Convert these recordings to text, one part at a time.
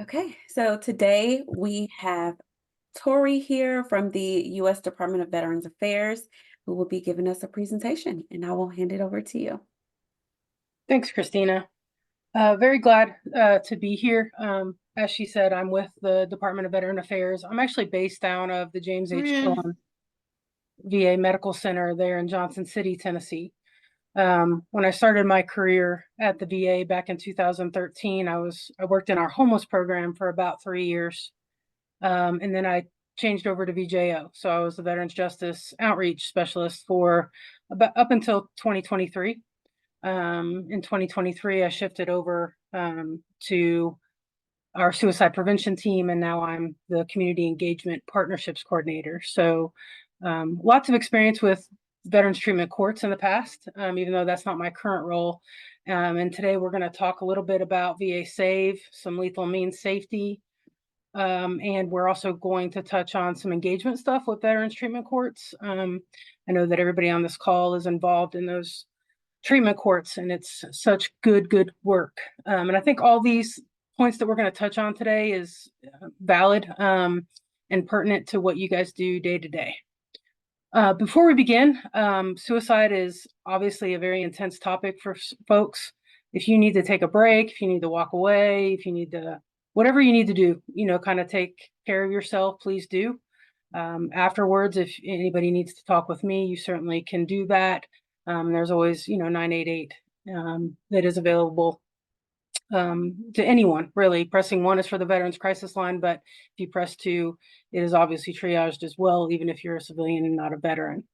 Okay, so today we have Torrie here from the U.S. Department of Veterans Affairs, who will be giving us a presentation, and I will hand it over to you. Thanks, Christina. Very glad to be here. As she said, I'm with the Department of Veteran Affairs. I'm actually based down of the James H. Dillon VA Medical Center there in Johnson City, Tennessee. When I started my career at the VA back in 2013, I worked in our homeless program for about 3 years. And then I changed over to VJO. So I was the Veterans Justice Outreach Specialist for about up until 2023. In 2023, I shifted over to our suicide prevention team, and now I'm the Community Engagement Partnerships Coordinator. So lots of experience with Veterans Treatment Courts in the past, even though that's not my current role. And today we're going to talk a little bit about VA S.A.V.E, some lethal means safety, and we're also going to touch on some engagement stuff with Veterans Treatment Courts. I know that everybody on this call is involved in those treatment courts, and it's such good work. And I think all these points that we're going to touch on today is valid and pertinent to what you guys do day to day. Before we begin, suicide is obviously a very intense topic for folks. If you need to take a break, if you need to walk away, if you need to, whatever you need to do, kind of take care of yourself, please do. Afterwards, if anybody needs to talk with me, you certainly can do that. There's always, 988 that is available to anyone, really. Pressing 1 is for the Veterans Crisis Line, but if you press 2, it is obviously triaged as well, even if you're a civilian and not a veteran.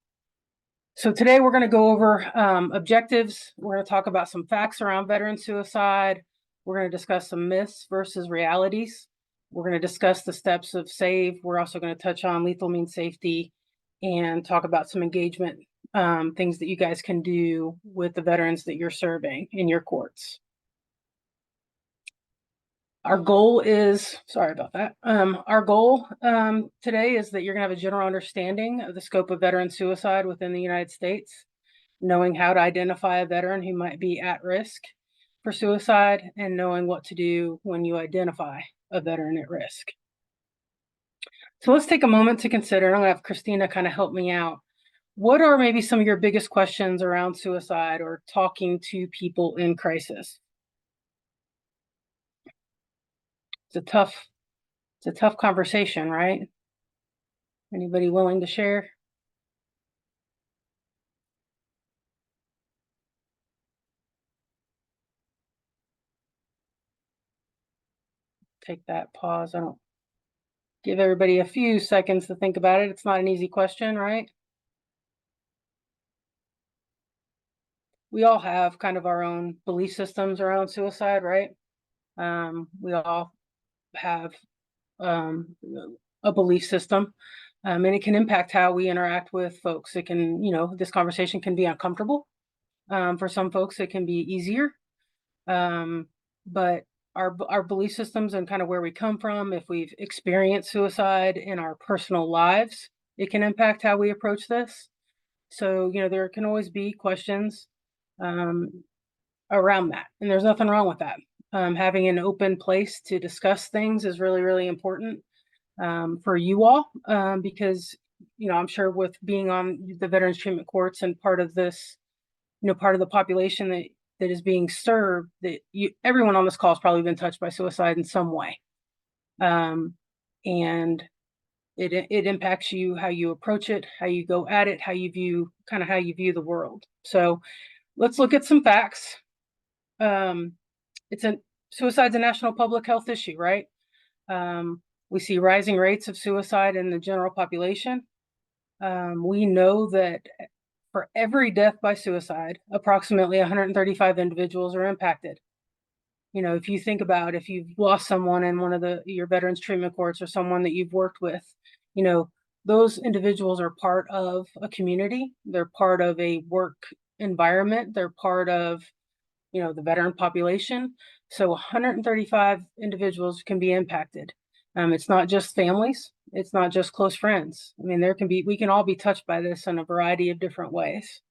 So today we're going to go over objectives. We're going to talk about some facts around veteran suicide. We're going to discuss some myths versus realities. We're going to discuss the steps of S.A.V.E. We're also going to touch on lethal means safety and talk about some engagement things that you guys can do with the veterans that you're serving in your courts. Our goal is, sorry about that. Our goal today is that you're going to have a general understanding of the scope of veteran suicide within the United States, knowing how to identify a veteran who might be at risk for suicide, and knowing what to do when you identify a veteran at risk. So let's take a moment to consider. I'm going to have Christina kind of help me out. What are maybe some of your biggest questions around suicide or talking to people in crisis? It's a tough conversation, right? Anybody willing to share? Take that pause. I don't give everybody a few seconds to think about it. It's not an easy question, right? We all have kind of our own belief systems around suicide, right? We all have a belief system, and it can impact how we interact with folks. It can, this conversation can be uncomfortable. For some folks, it can be easier. But our belief systems and kind of where we come from, if we've experienced suicide in our personal lives, it can impact how we approach this. So, there can always be questions around that, and there's nothing wrong with that. Having an open place to discuss things is really important for you all, because, I'm sure with being on the Veterans Treatment Courts and part of this, part of the population that is being served, that everyone on this call has probably been touched by suicide in some way. And it impacts you, how you approach it, how you go at it, how you view the world. So let's look at some facts. Suicide's a national public health issue, right? We see rising rates of suicide in the general population. We know that for every death by suicide, approximately 135 individuals are impacted. If you think about if you've lost someone in one of your veterans treatment courts or someone that you've worked with, those individuals are part of a community. They're part of a work environment. They're part of, the veteran population. So 135 individuals can be impacted. It's not just families. It's not just close friends. I mean, we can all be touched by this in a variety of different ways.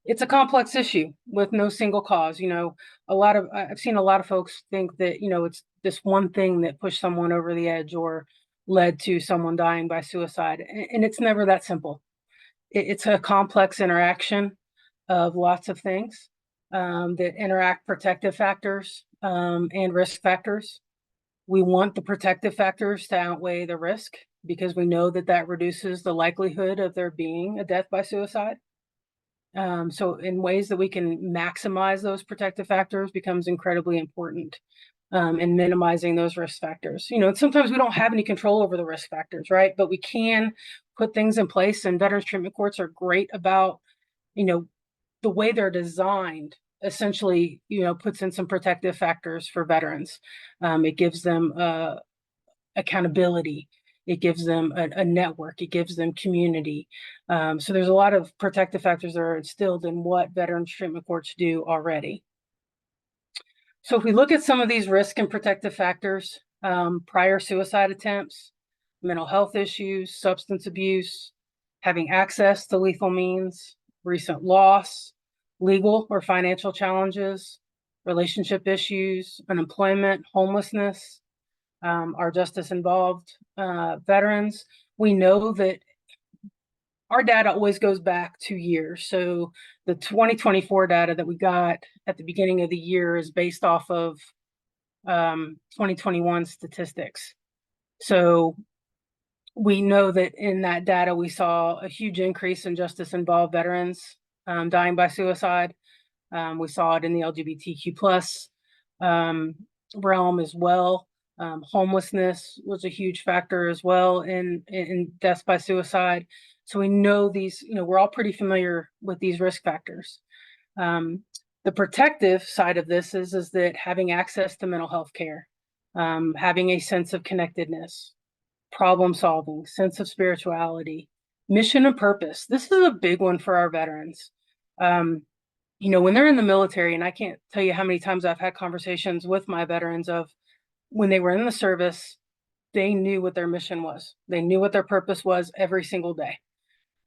it's a complex issue with no single cause. I've seen a lot of folks think that, it's this one thing that pushed someone over the edge or led to someone dying by suicide. And it's never that simple. It's a complex interaction of lots of things that interact protective factors and risk factors. We want the protective factors to outweigh the risk because we know that that reduces the likelihood of there being a death by suicide. So in ways that we can maximize those protective factors becomes incredibly important in minimizing those risk factors. Sometimes we don't have any control over the risk factors, right? But we can put things in place, and veterans treatment courts are great about, the way they're designed essentially, puts in some protective factors for veterans. It gives them accountability. It gives them a network. It gives them community. So there's a lot of protective factors that are instilled in what veterans treatment courts do already. So if we look at some of these risk and protective factors, prior suicide attempts, mental health issues, substance abuse, having access to lethal means, recent loss, legal or financial challenges, relationship issues, unemployment, homelessness, our justice involved veterans. We know that our data always goes back 2 years. So the 2024 data that we got at the beginning of the year is based off of 2021 statistics. So we know that in that data, we saw a huge increase in justice involved veterans dying by suicide. We saw it in the LGBTQ plus realm as well. Homelessness was a huge factor as well in deaths by suicide. So we know these, we're all pretty familiar with these risk factors. The protective side of this is that having access to mental health care, having a sense of connectedness, problem solving, sense of spirituality, mission and purpose. This is a big one for our veterans. When they're in the military, and I can't tell you how many times I've had conversations with my veterans of when they were in the service, they knew what their mission was. They knew what their purpose was every single day.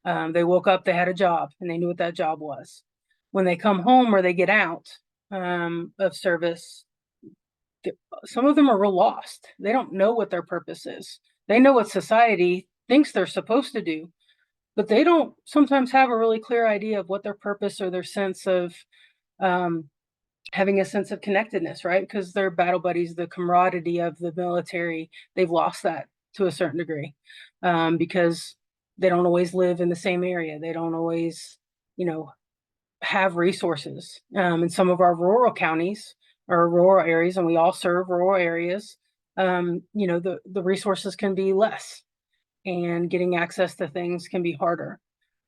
They woke up, they had a job, and they knew what that job was. When they come home or they get out of service, some of them are real lost. They don't know what their purpose is. They know what society thinks they're supposed to do, but they don't sometimes have a really clear idea of what their purpose or their sense of having a sense of connectedness, right? Because their battle buddies, the camaraderie of the military, they've lost that to a certain degree because they don't always live in the same area. They don't always, have resources. In some of our rural counties or rural areas, and we all serve rural areas, the resources can be less and getting access to things can be harder.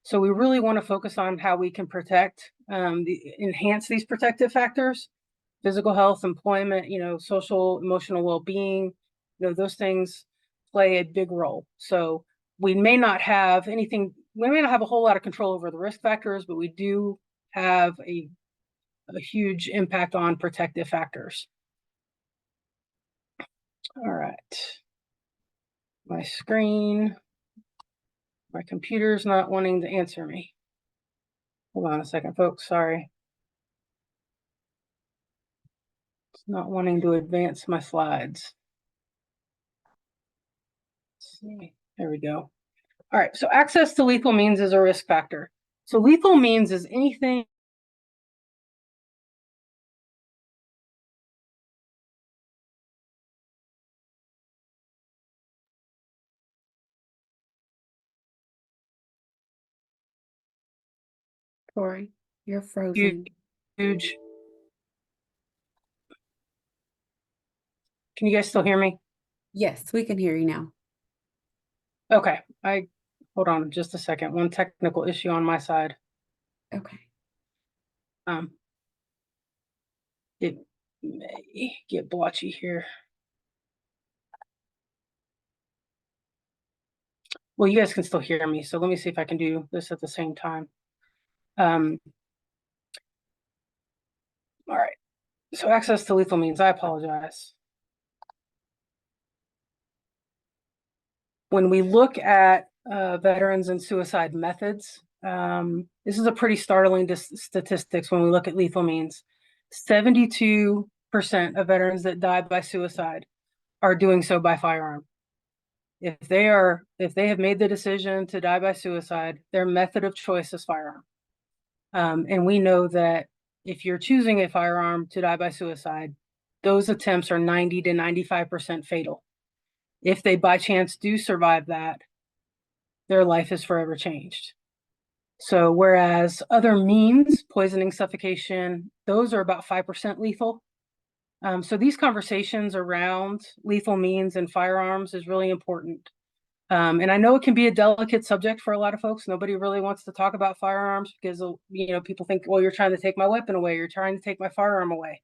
So we really want to focus on how we can protect, enhance these protective factors, physical health, employment, social, emotional well-being, those things play a big role. So we may not have a whole lot of control over the risk factors, but we do have a huge impact on protective factors. All right. My computer's not wanting to answer me. Hold on a second, folks. Sorry. It's not wanting to advance my slides. Let's see. There we go. All right. So access to lethal means is a risk factor. So lethal means is anything Torrie, you're frozen. huge. Can you guys still hear me? Yes, we can hear you now. Okay. Hold on just a second. One technical issue on my side. Okay. It may get blotchy here. Well, you guys can still hear me, so let me see if I can do this at the same time. All right. So access to lethal means, I apologize. When we look at veterans and suicide methods, This is a pretty startling statistics when we look at lethal means. 72% of veterans that die by suicide are doing so by firearm. If they have made the decision to die by suicide, their method of choice is firearm. And we know that if you're choosing a firearm to die by suicide, those attempts are 90 to 95% fatal. If they by chance do survive that, their life is forever changed. So whereas other means, poisoning, suffocation, those are about 5% lethal. So these conversations around lethal means and firearms is really important. And I know it can be a delicate subject for a lot of folks. Nobody really wants to talk about firearms because, people think, well, you're trying to take my weapon away. You're trying to take my firearm away.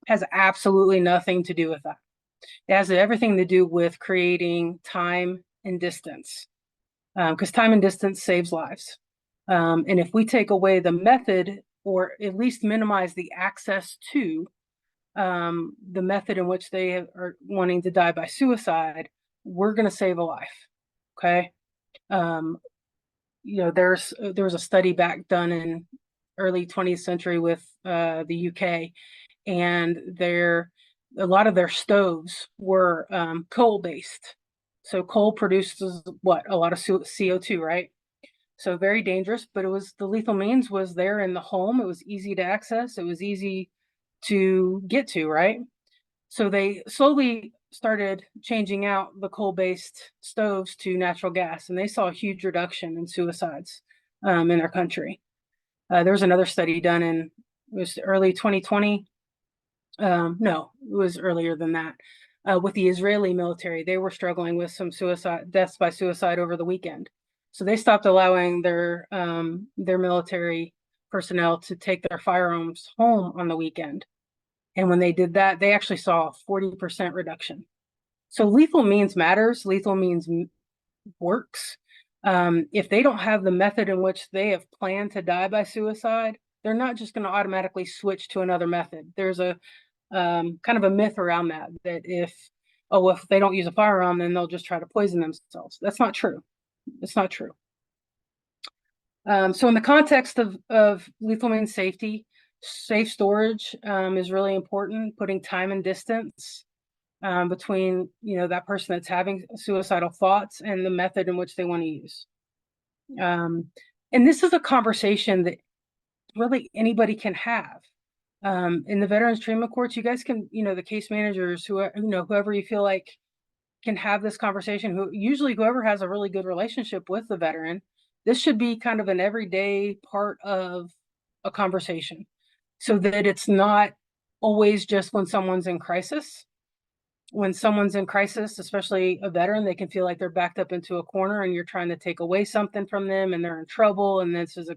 It has absolutely nothing to do with that. It has everything to do with creating time and distance, because time and distance saves lives. And if we take away the method, or at least minimize the access to the method in which they are wanting to die by suicide, we're going to save a life. Okay. There was a study back done in early 20th century with the UK, and a lot of their stoves were coal based. So coal produces a lot of CO2, right? So very dangerous, but the lethal means was there in the home. It was easy to access. It was easy to get to, right? So they slowly started changing out the coal-based stoves to natural gas, and they saw a huge reduction in suicides in their country. There was another study done it was early 2020. No, it was earlier than that. With the Israeli military, they were struggling with some deaths by suicide over the weekend. So they stopped allowing their military personnel to take their firearms home on the weekend. And when they did that, they actually saw a 40% reduction. So lethal means matters. Lethal means works. If they don't have the method in which they have planned to die by suicide, they're not just going to automatically switch to another method. There's a kind of a myth around that if they don't use a firearm, then they'll just try to poison themselves. That's not true. It's not true. So in the context of lethal means safety, safe storage is really important. Putting time and distance between that person that's having suicidal thoughts and the method in which they want to use. And this is a conversation that really anybody can have. In the veterans treatment courts, you guys can, the case managers, whoever you feel like can have this conversation, whoever has a really good relationship with the veteran, this should be kind of an everyday part of a conversation, so that it's not always just when someone's in crisis. When someone's in crisis, especially a veteran, they can feel like they're backed up into a corner and you're trying to take away something from them and they're in trouble. And this is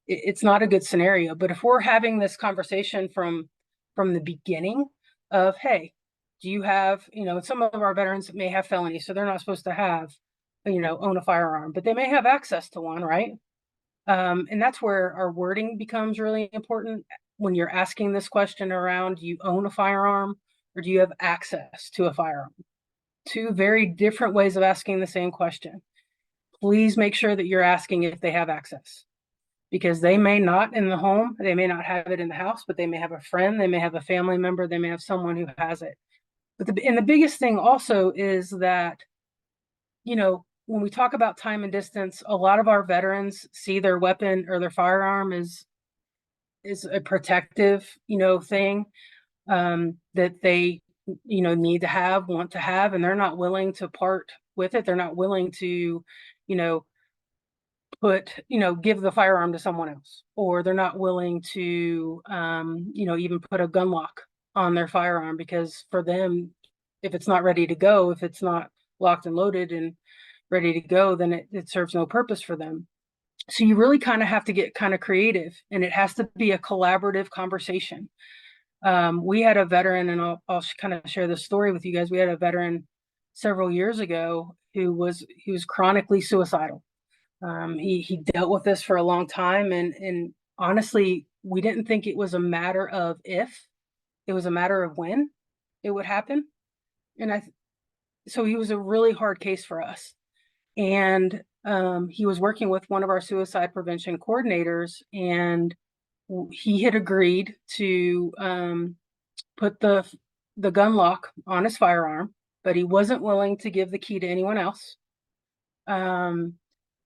it's not a good scenario. But if we're having this conversation from the beginning of, hey, do you have, some of our veterans may have felonies, so they're not supposed to have, own a firearm, but they may have access to one, right? And that's where our wording becomes really important when you're asking this question around, do you own a firearm or do you have access to a firearm? Two very different ways of asking the same question. Please make sure that you're asking if they have access, because they may not in the home, they may not have it in the house, but they may have a friend, they may have a family member, they may have someone who has it. But the biggest thing also is that, when we talk about time and distance, a lot of our veterans see their weapon or their firearm is a protective, thing that they, need to have, want to have, and they're not willing to part with it. They're not willing to, give the firearm to someone else, or they're not willing to, even put a gun lock on their firearm, because for them, if it's not ready to go, if it's not locked and loaded and ready to go, then it serves no purpose for them. So you really kind of have to get kind of creative, and it has to be a collaborative conversation. We had a veteran, and I'll kind of share this story with you guys. We had a veteran several years ago who was chronically suicidal. He dealt with this for a long time, and honestly, we didn't think it was a matter of if, it was a matter of when it would happen. And so he was a really hard case for us. And he was working with one of our suicide prevention coordinators, and he had agreed to put the gun lock on his firearm, but he wasn't willing to give the key to anyone else.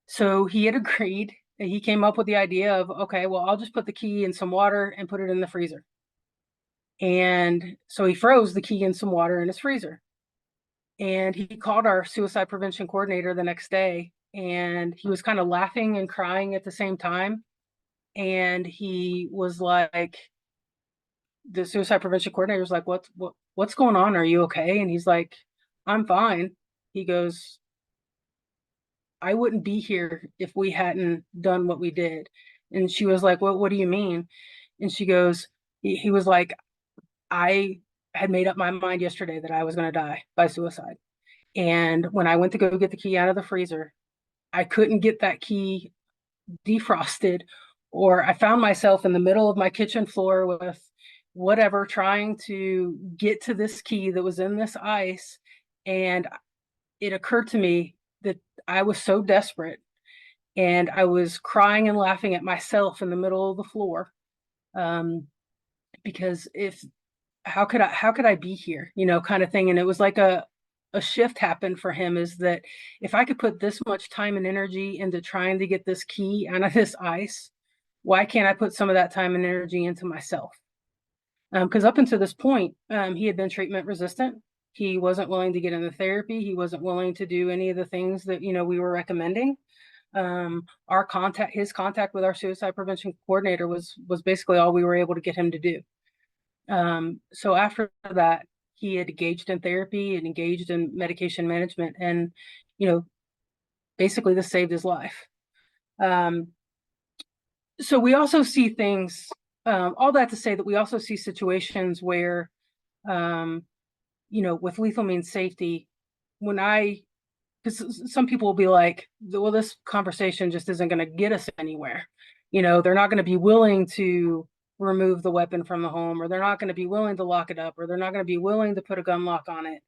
So he had agreed, and he came up with the idea of, okay, well, I'll just put the key in some water and put it in the freezer. And so he froze the key in some water in his freezer. And he called our suicide prevention coordinator the next day, and he was kind of laughing and crying at the same time. And he was like, the suicide prevention coordinator was like, what's going on? Are you okay? And he's like, I'm fine. He goes, I wouldn't be here if we hadn't done what we did. And she was like, what do you mean? And she goes, he was like, I had made up my mind yesterday that I was going to die by suicide. And when I went to go get the key out of the freezer, I couldn't get that key defrosted, or I found myself in the middle of my kitchen floor with whatever, trying to get to this key that was in this ice. And it occurred to me that I was so desperate, and I was crying and laughing at myself in the middle of the floor. Because how could I be here, kind of thing. And it was like a shift happened for him, is that if I could put this much time and energy into trying to get this key out of this ice, why can't I put some of that time and energy into myself? Because up until this point, he had been treatment resistant. He wasn't willing to get into therapy. He wasn't willing to do any of the things that, we were recommending. His contact with our suicide prevention coordinator was basically all we were able to get him to do. So after that, he had engaged in therapy and engaged in medication management, and, basically this saved his life. So we also see things, all that to say that we also see situations where, with lethal means safety, because some people will be like, well, this conversation just isn't going to get us anywhere. They're not going to be willing to remove the weapon from the home, or they're not going to be willing to lock it up, or they're not going to be willing to put a gun lock on it.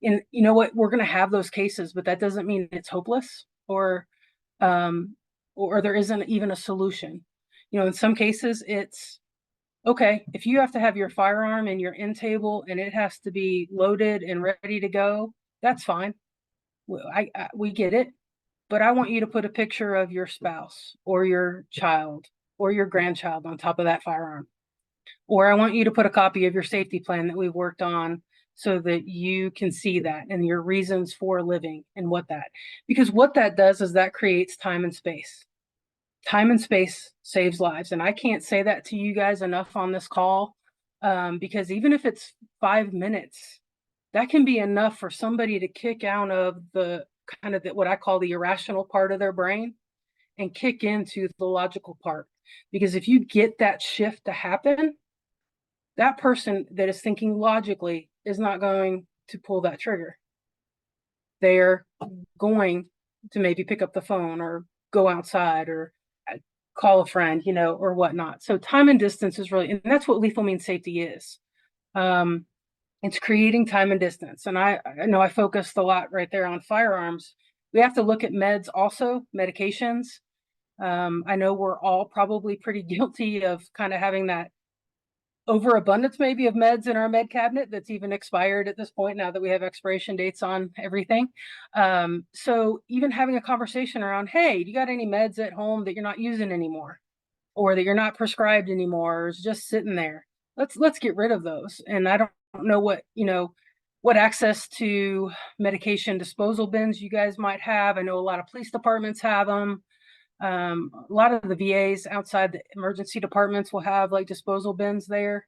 And you know what? We're going to have those cases, but that doesn't mean it's hopeless, or there isn't even a solution. In some cases, it's okay, if you have to have your firearm in your end table and it has to be loaded and ready to go, that's fine. We get it, but I want you to put a picture of your spouse or your child or your grandchild on top of that firearm. Or I want you to put a copy of your safety plan that we've worked on, so that you can see that and your reasons for living and because what that does is that creates time and space. Time and space saves lives. And I can't say that to you guys enough on this call, because even if it's 5 minutes, that can be enough for somebody to kick out of the kind of what I call the irrational part of their brain and kick into the logical part. Because if you get that shift to happen, that person that is thinking logically is not going to pull that trigger. They're going to maybe pick up the phone or go outside or call a friend, or whatnot. So time and distance is really, and that's what lethal means safety is. It's creating time and distance. And I know I focused a lot right there on firearms. We have to look at meds also, medications. I know we're all probably pretty guilty of kind of having that overabundance maybe of meds in our med cabinet that's even expired at this point, now that we have expiration dates on everything. So even having a conversation around, hey, do you got any meds at home that you're not using anymore, or that you're not prescribed anymore, or is just sitting there? Let's get rid of those. And I don't know what access to medication disposal bins you guys might have. I know a lot of police departments have them. A lot of the VAs outside the emergency departments will have like disposal bins there.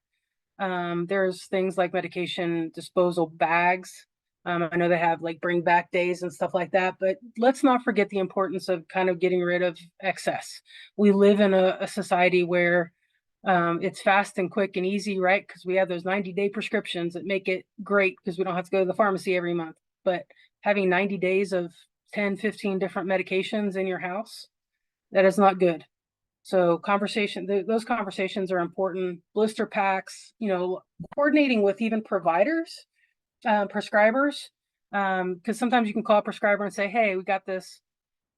There's things like medication disposal bags. I know they have like bring back days and stuff like that, but let's not forget the importance of kind of getting rid of excess. We live in a society where it's fast and quick and easy, right? Because we have those 90-day prescriptions that make it great because we don't have to go to the pharmacy every month. But having 90 days of 10, 15 different medications in your house, that is not good. So those conversations are important. Blister packs, coordinating with even providers, prescribers, because sometimes you can call a prescriber and say, hey, we got this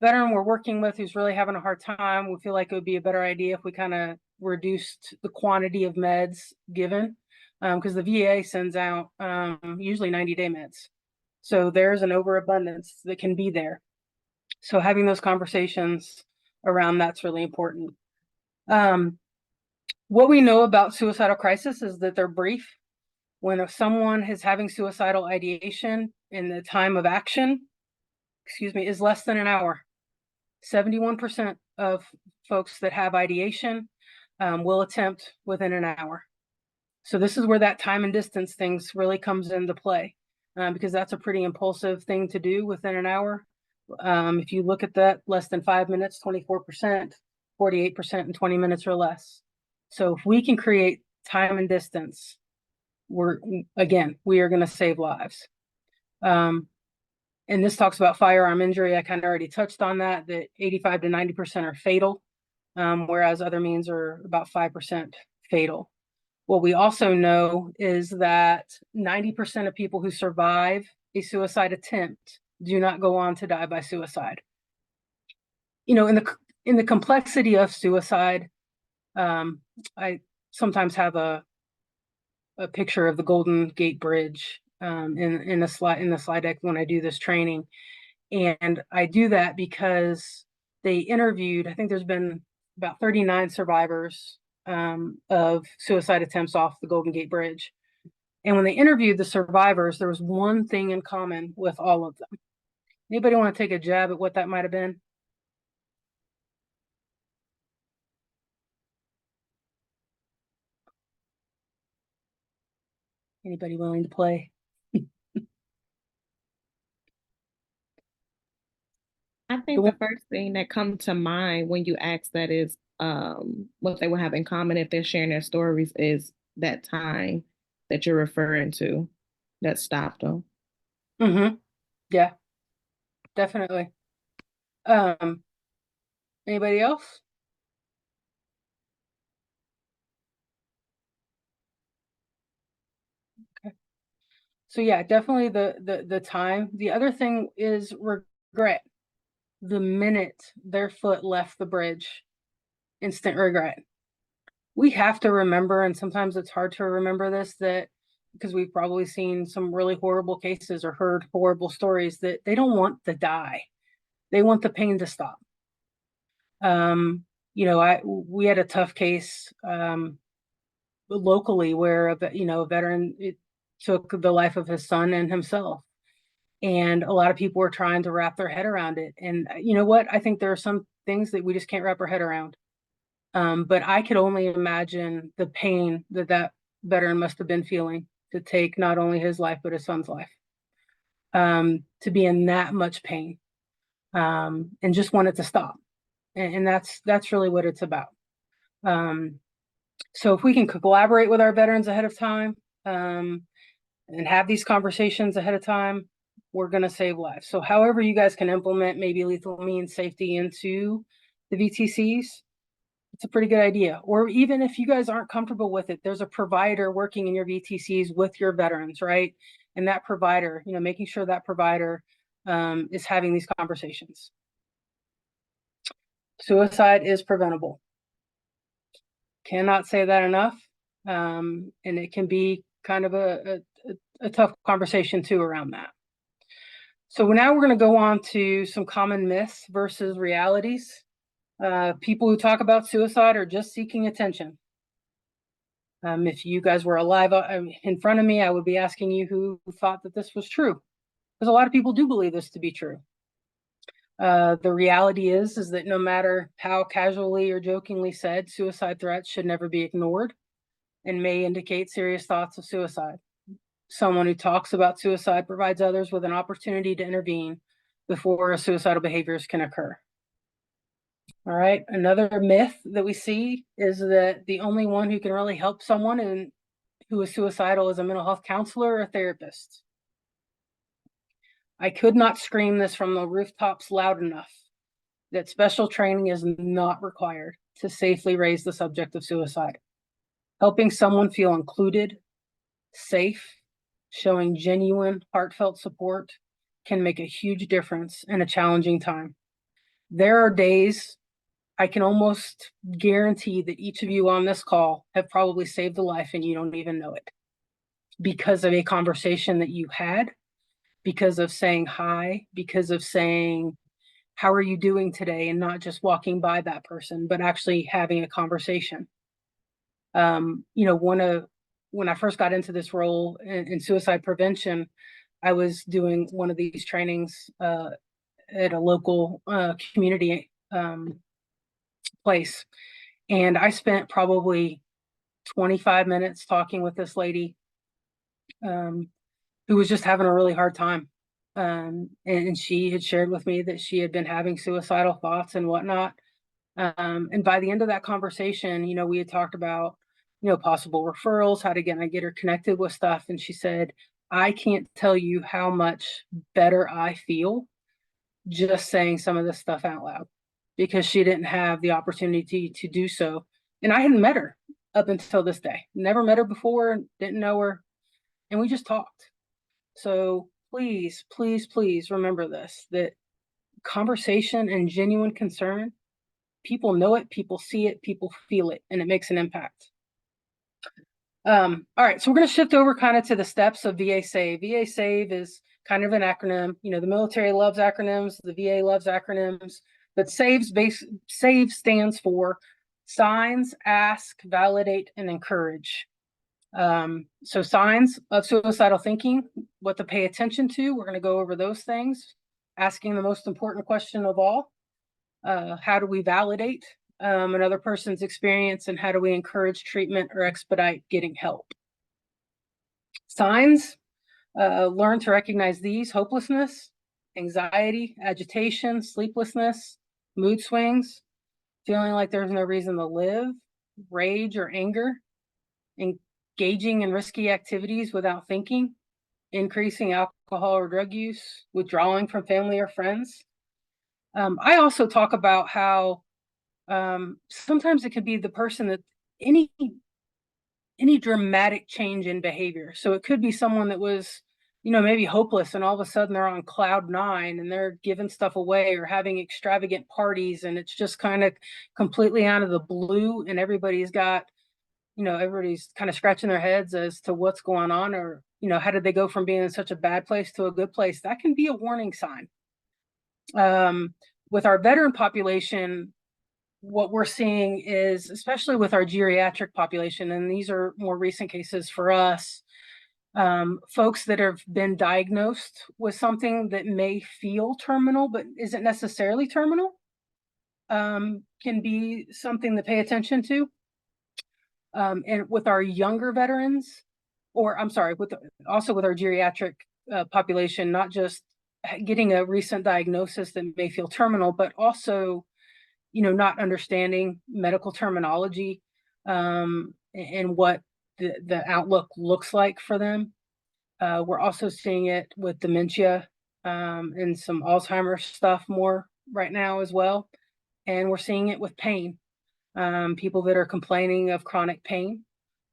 veteran we're working with who's really having a hard time, we feel like it would be a better idea if we kind of reduced the quantity of meds given, because the VA sends out usually 90-day meds. So there's an overabundance that can be there. So having those conversations around that's really important. What we know about suicidal crisis is that they're brief. When someone is having suicidal ideation and the time of action, is less than an hour. 71% of folks that have ideation will attempt within an hour. So this is where that time and distance things really comes into play, because that's a pretty impulsive thing to do within an hour. If you look at that, less than 5 minutes, 24%, 48% in 20 minutes or less. So if we can create time and distance, we are going to save lives. And this talks about firearm injury. I kind of already touched on that 85 to 90% are fatal, whereas other means are about 5% fatal. What we also know is that 90% of people who survive a suicide attempt do not go on to die by suicide. In the complexity of suicide, I sometimes have a picture of the Golden Gate Bridge in the slide deck when I do this training. And I do that because they interviewed, I think there's been about 39 survivors of suicide attempts off the Golden Gate Bridge. And when they interviewed the survivors, there was one thing in common with all of them. Anybody want to take a jab at what that might have been? Anybody willing to play? I think the first thing that comes to mind when you ask that is what they will have in common if they're sharing their stories is that time that you're referring to that stopped them. Mm-hmm. Yeah, definitely. Anybody else? Okay. So yeah, definitely the time. The other thing is regret. The minute their foot left the bridge, instant regret. We have to remember, and sometimes it's hard to remember this, that because we've probably seen some really horrible cases or heard horrible stories, that they don't want to die. They want the pain to stop. We had a tough case locally where a veteran took the life of his son and himself. And a lot of people were trying to wrap their head around it. And you know what? I think there are some things that we just can't wrap our head around. But I could only imagine the pain that veteran must have been feeling to take not only his life, but his son's life. To be in that much pain and just want it to stop. And that's really what it's about. So if we can collaborate with our veterans ahead of time and have these conversations ahead of time, we're going to save lives. So however you guys can implement maybe lethal means safety into the VTCs, it's a pretty good idea. Or even if you guys aren't comfortable with it, there's a provider working in your VTCs with your veterans, right? And that provider, making sure that provider is having these conversations. Suicide is preventable. Cannot say that enough. And it can be kind of a tough conversation too around that. So now we're going to go on to some common myths versus realities. People who talk about suicide are just seeking attention. If you guys were alive in front of me, I would be asking you who thought that this was true. Because a lot of people do believe this to be true. The reality is that no matter how casually or jokingly said, suicide threats should never be ignored and may indicate serious thoughts of suicide. Someone who talks about suicide provides others with an opportunity to intervene before suicidal behaviors can occur. All right, another myth that we see is that the only one who can really help someone who is suicidal is a mental health counselor or a therapist. I could not scream this from the rooftops loud enough that special training is not required to safely raise the subject of suicide. Helping someone feel included, safe, showing genuine, heartfelt support can make a huge difference in a challenging time. There are days I can almost guarantee that each of you on this call have probably saved a life and you don't even know it because of a conversation that you had, because of saying hi, because of saying, how are you doing today? And not just walking by that person, but actually having a conversation. When I first got into this role in suicide prevention, I was doing one of these trainings at a local community place. And I spent probably 25 minutes talking with this lady who was just having a really hard time. And she had shared with me that she had been having suicidal thoughts and whatnot. And by the end of that conversation, we had talked about, possible referrals, how to get her connected with stuff. And she said, I can't tell you how much better I feel just saying some of this stuff out loud, because she didn't have the opportunity to do so. And I hadn't met her up until this day. Never met her before, didn't know her. And we just talked. So please, please, please remember this, that conversation and genuine concern, people know it, people see it, people feel it, and it makes an impact. All right, so we're going to shift over kind of to the steps of VA S.A.V.E. VA S.A.V.E. is kind of an acronym. The military loves acronyms, the VA loves acronyms, but S.A.V.E. stands for Signs, Ask, Validate, and Encourage. So signs of suicidal thinking, what to pay attention to. We're going to go over those things, asking the most important question of all. How do we validate another person's experience, and how do we encourage treatment or expedite getting help? Signs, learn to recognize these: hopelessness, anxiety, agitation, sleeplessness, mood swings, feeling like there's no reason to live, rage or anger, engaging in risky activities without thinking, increasing alcohol or drug use, withdrawing from family or friends. I also talk about how sometimes it could be the person that any dramatic change in behavior. So it could be someone that was, maybe hopeless, and all of a sudden they're on cloud 9 and they're giving stuff away or having extravagant parties, and it's just kind of completely out of the blue, and everybody's kind of scratching their heads as to what's going on, or, how did they go from being in such a bad place to a good place? That can be a warning sign. With our veteran population, what we're seeing is, especially with our geriatric population, and these are more recent cases for us, folks that have been diagnosed with something that may feel terminal but isn't necessarily terminal, can be something to pay attention to. And with our younger veterans, also with our geriatric population, not just getting a recent diagnosis that may feel terminal, but also not understanding medical terminology and what the outlook looks like for them. We're also seeing it with dementia and some Alzheimer's stuff more right now as well. And we're seeing it with pain. People that are complaining of chronic pain.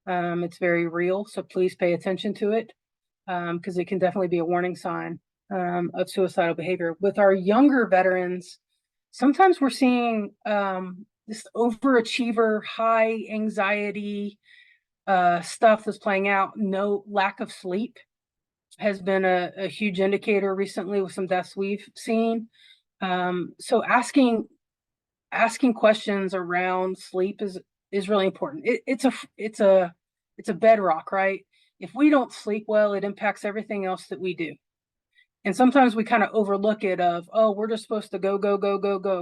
It's very real, so please pay attention to it, because it can definitely be a warning sign of suicidal behavior. With our younger veterans, sometimes we're seeing this overachiever, high anxiety stuff that's playing out. No lack of sleep has been a huge indicator recently with some deaths we've seen. So asking questions around sleep is really important. It's a bedrock, right? If we don't sleep well, it impacts everything else that we do. And sometimes we kind of overlook it of, oh, we're just supposed to go,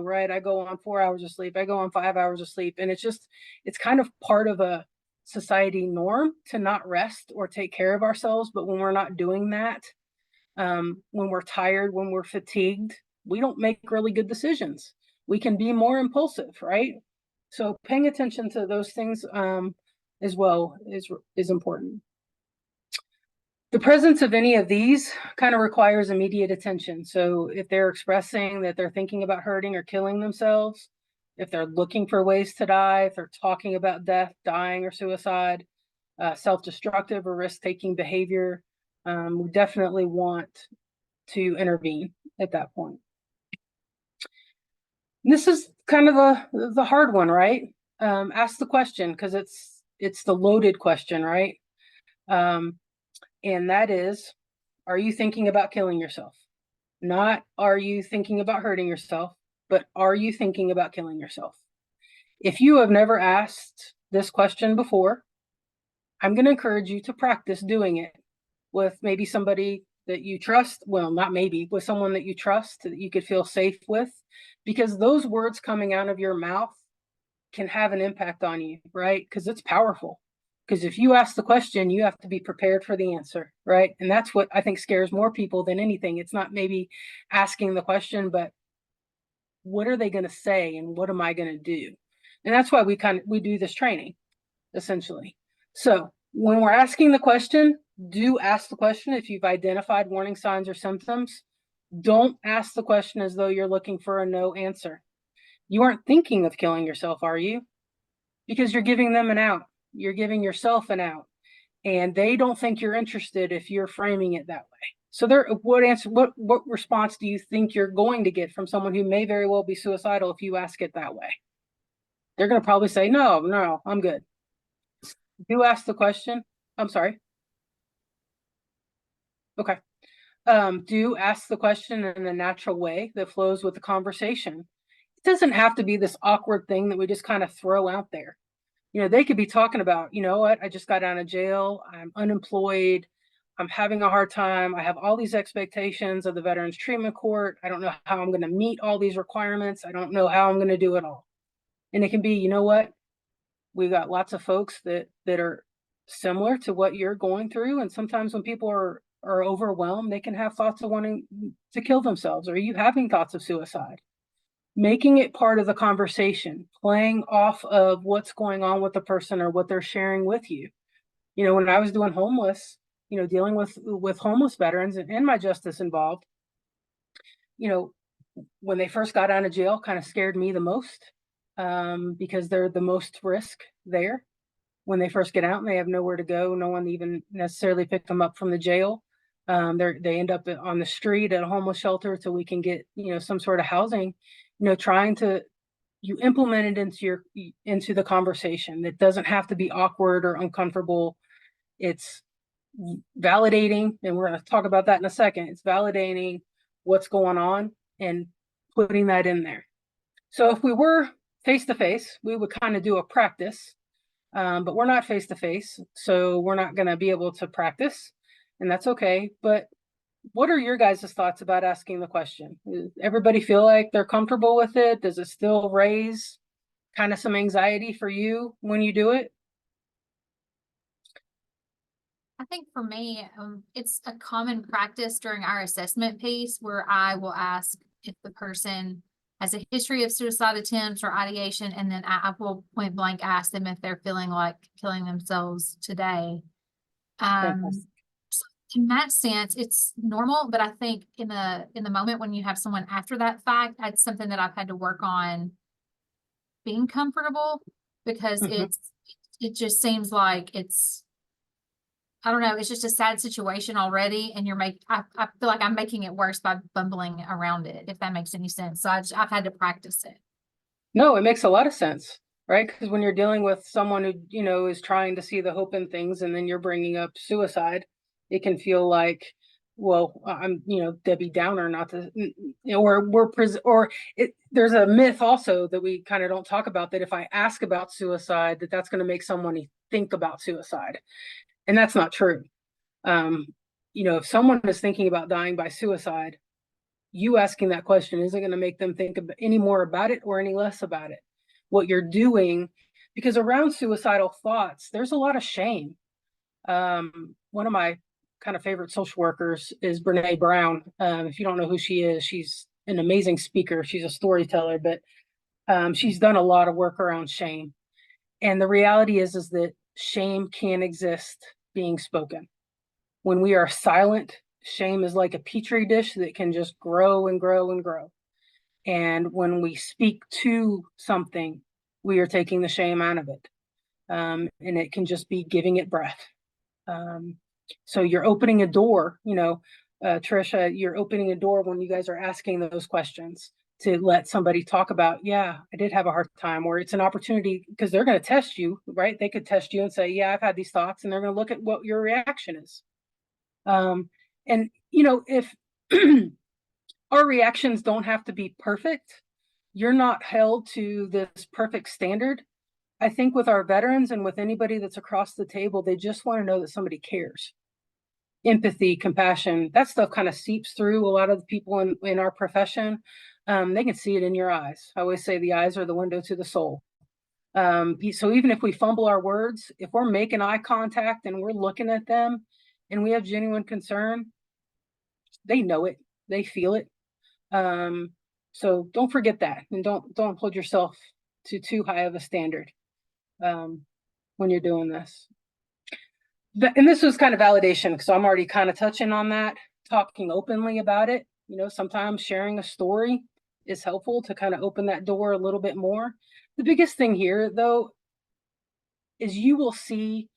right? I go on 4 hours of sleep. I go on 5 hours of sleep. And it's kind of part of a society norm to not rest or take care of ourselves. But when we're not doing that, when we're tired, when we're fatigued, we don't make really good decisions. We can be more impulsive, right? So paying attention to those things as well is important. The presence of any of these kind of requires immediate attention. So if they're expressing that they're thinking about hurting or killing themselves, if they're looking for ways to die, if they're talking about death, dying, or suicide, self-destructive or risk-taking behavior, we definitely want to intervene at that point. This is kind of the hard one, right? Ask the question, because it's the loaded question, right? And that is, are you thinking about killing yourself? Not are you thinking about hurting yourself, but are you thinking about killing yourself? If you have never asked this question before, I'm going to encourage you to practice doing it with maybe somebody that you trust. Well, not maybe, with someone that you trust, that you could feel safe with, because those words coming out of your mouth can have an impact on you, right? Because it's powerful. Because if you ask the question, you have to be prepared for the answer, right? And that's what I think scares more people than anything. It's not maybe asking the question, but what are they going to say and what am I going to do? And that's why we do this training, essentially. So when we're asking the question, do ask the question if you've identified warning signs or symptoms. Don't ask the question as though you're looking for a no answer. You aren't thinking of killing yourself, are you? Because you're giving them an out. You're giving yourself an out. And they don't think you're interested if you're framing it that way. So what response do you think you're going to get from someone who may very well be suicidal if you ask it that way? They're going to probably say, no, I'm good. Do ask the question. I'm sorry. Okay. Do ask the question in a natural way that flows with the conversation. It doesn't have to be this awkward thing that we just kind of throw out there. You know, they could be talking about, you know what, I just got out of jail, I'm unemployed, I'm having a hard time, I have all these expectations of the Veterans Treatment Court, I don't know how I'm going to meet all these requirements, I don't know how I'm going to do it all. And it can be, you know what, we've got lots of folks that are similar to what you're going through, and sometimes when people are overwhelmed, they can have thoughts of wanting to kill themselves. Or are you having thoughts of suicide? Making it part of the conversation, playing off of what's going on with the person or what they're sharing with you. You know, when I was doing homeless, you know, dealing with homeless veterans and my justice involved, you know, when they first got out of jail, kind of scared me the most, because they're the most risk there. When they first get out and they have nowhere to go, no one even necessarily picked them up from the jail. They end up on the street at a homeless shelter till we can get, you know, some sort of housing. You know, you implement it into the conversation. It doesn't have to be awkward or uncomfortable. It's validating, and we're going to talk about that in a second. It's validating what's going on and putting that in there. So if we were face to face, we would kind of do a practice, but we're not face to face, so we're not going to be able to practice, and that's okay. But what are your guys' thoughts about asking the question? Does everybody feel like they're comfortable with it? Does it still raise kind of some anxiety for you when you do it? I think for me, it's a common practice during our assessment piece where I will ask if the person has a history of suicide attempts or ideation, and then I will point blank ask them if they're feeling like killing themselves today. So in that sense, it's normal, but I think in the moment when you have someone after that fact, that's something that I've had to work on being comfortable, because it just seems like I don't know, it's just a sad situation already, and I feel like I'm making it worse by bumbling around it, if that makes any sense. So I've had to practice it. No, it makes a lot of sense, right? Because when you're dealing with someone who, you know, is trying to see the hope in things, and then you're bringing up suicide, it can feel like, well, I'm, you know, Debbie Downer, not to, there's a myth also that we kind of don't talk about, that if I ask about suicide, that's going to make someone think about suicide. And that's not true. You know, if someone is thinking about dying by suicide, you asking that question isn't going to make them think any more about it or any less about it. What you're doing, because around suicidal thoughts, there's a lot of shame. One of my kind of favorite social workers is Brene Brown. If you don't know who she is, she's an amazing speaker. She's a storyteller, but she's done a lot of work around shame. And the reality is that shame can exist being spoken. When we are silent, shame is like a petri dish that can just grow and grow and grow. And when we speak to something, we are taking the shame out of it. And it can just be giving it breath. So you're opening a door, you know, Trisha, you're opening a door when you guys are asking those questions. to let somebody talk about, yeah, I did have a hard time, or it's an opportunity because they're going to test you, right? They could test you and say, yeah, I've had these thoughts, and they're going to look at what your reaction is. And, you know, if our reactions don't have to be perfect, you're not held to this perfect standard. I think with our veterans and with anybody that's across the table, they just want to know that somebody cares. Empathy, compassion, that stuff kind of seeps through a lot of the people in our profession. They can see it in your eyes. I always say the eyes are the window to the soul. So even if we fumble our words, if we're making eye contact and we're looking at them and we have genuine concern, they know it, they feel it. So don't forget that, and don't hold yourself to too high of a standard when you're doing this. And this was kind of validation, because I'm already kind of touching on that, talking openly about it. You know, sometimes sharing a story is helpful to kind of open that door a little bit more. The biggest thing here, though, is you will see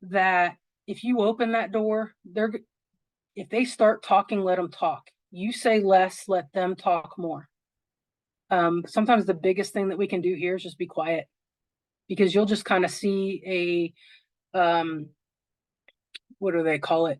that if you open that door, if they start talking, let them talk. You say less, let them talk more. Sometimes the biggest thing that we can do here is just be quiet, because you'll just kind of see a what do they call it?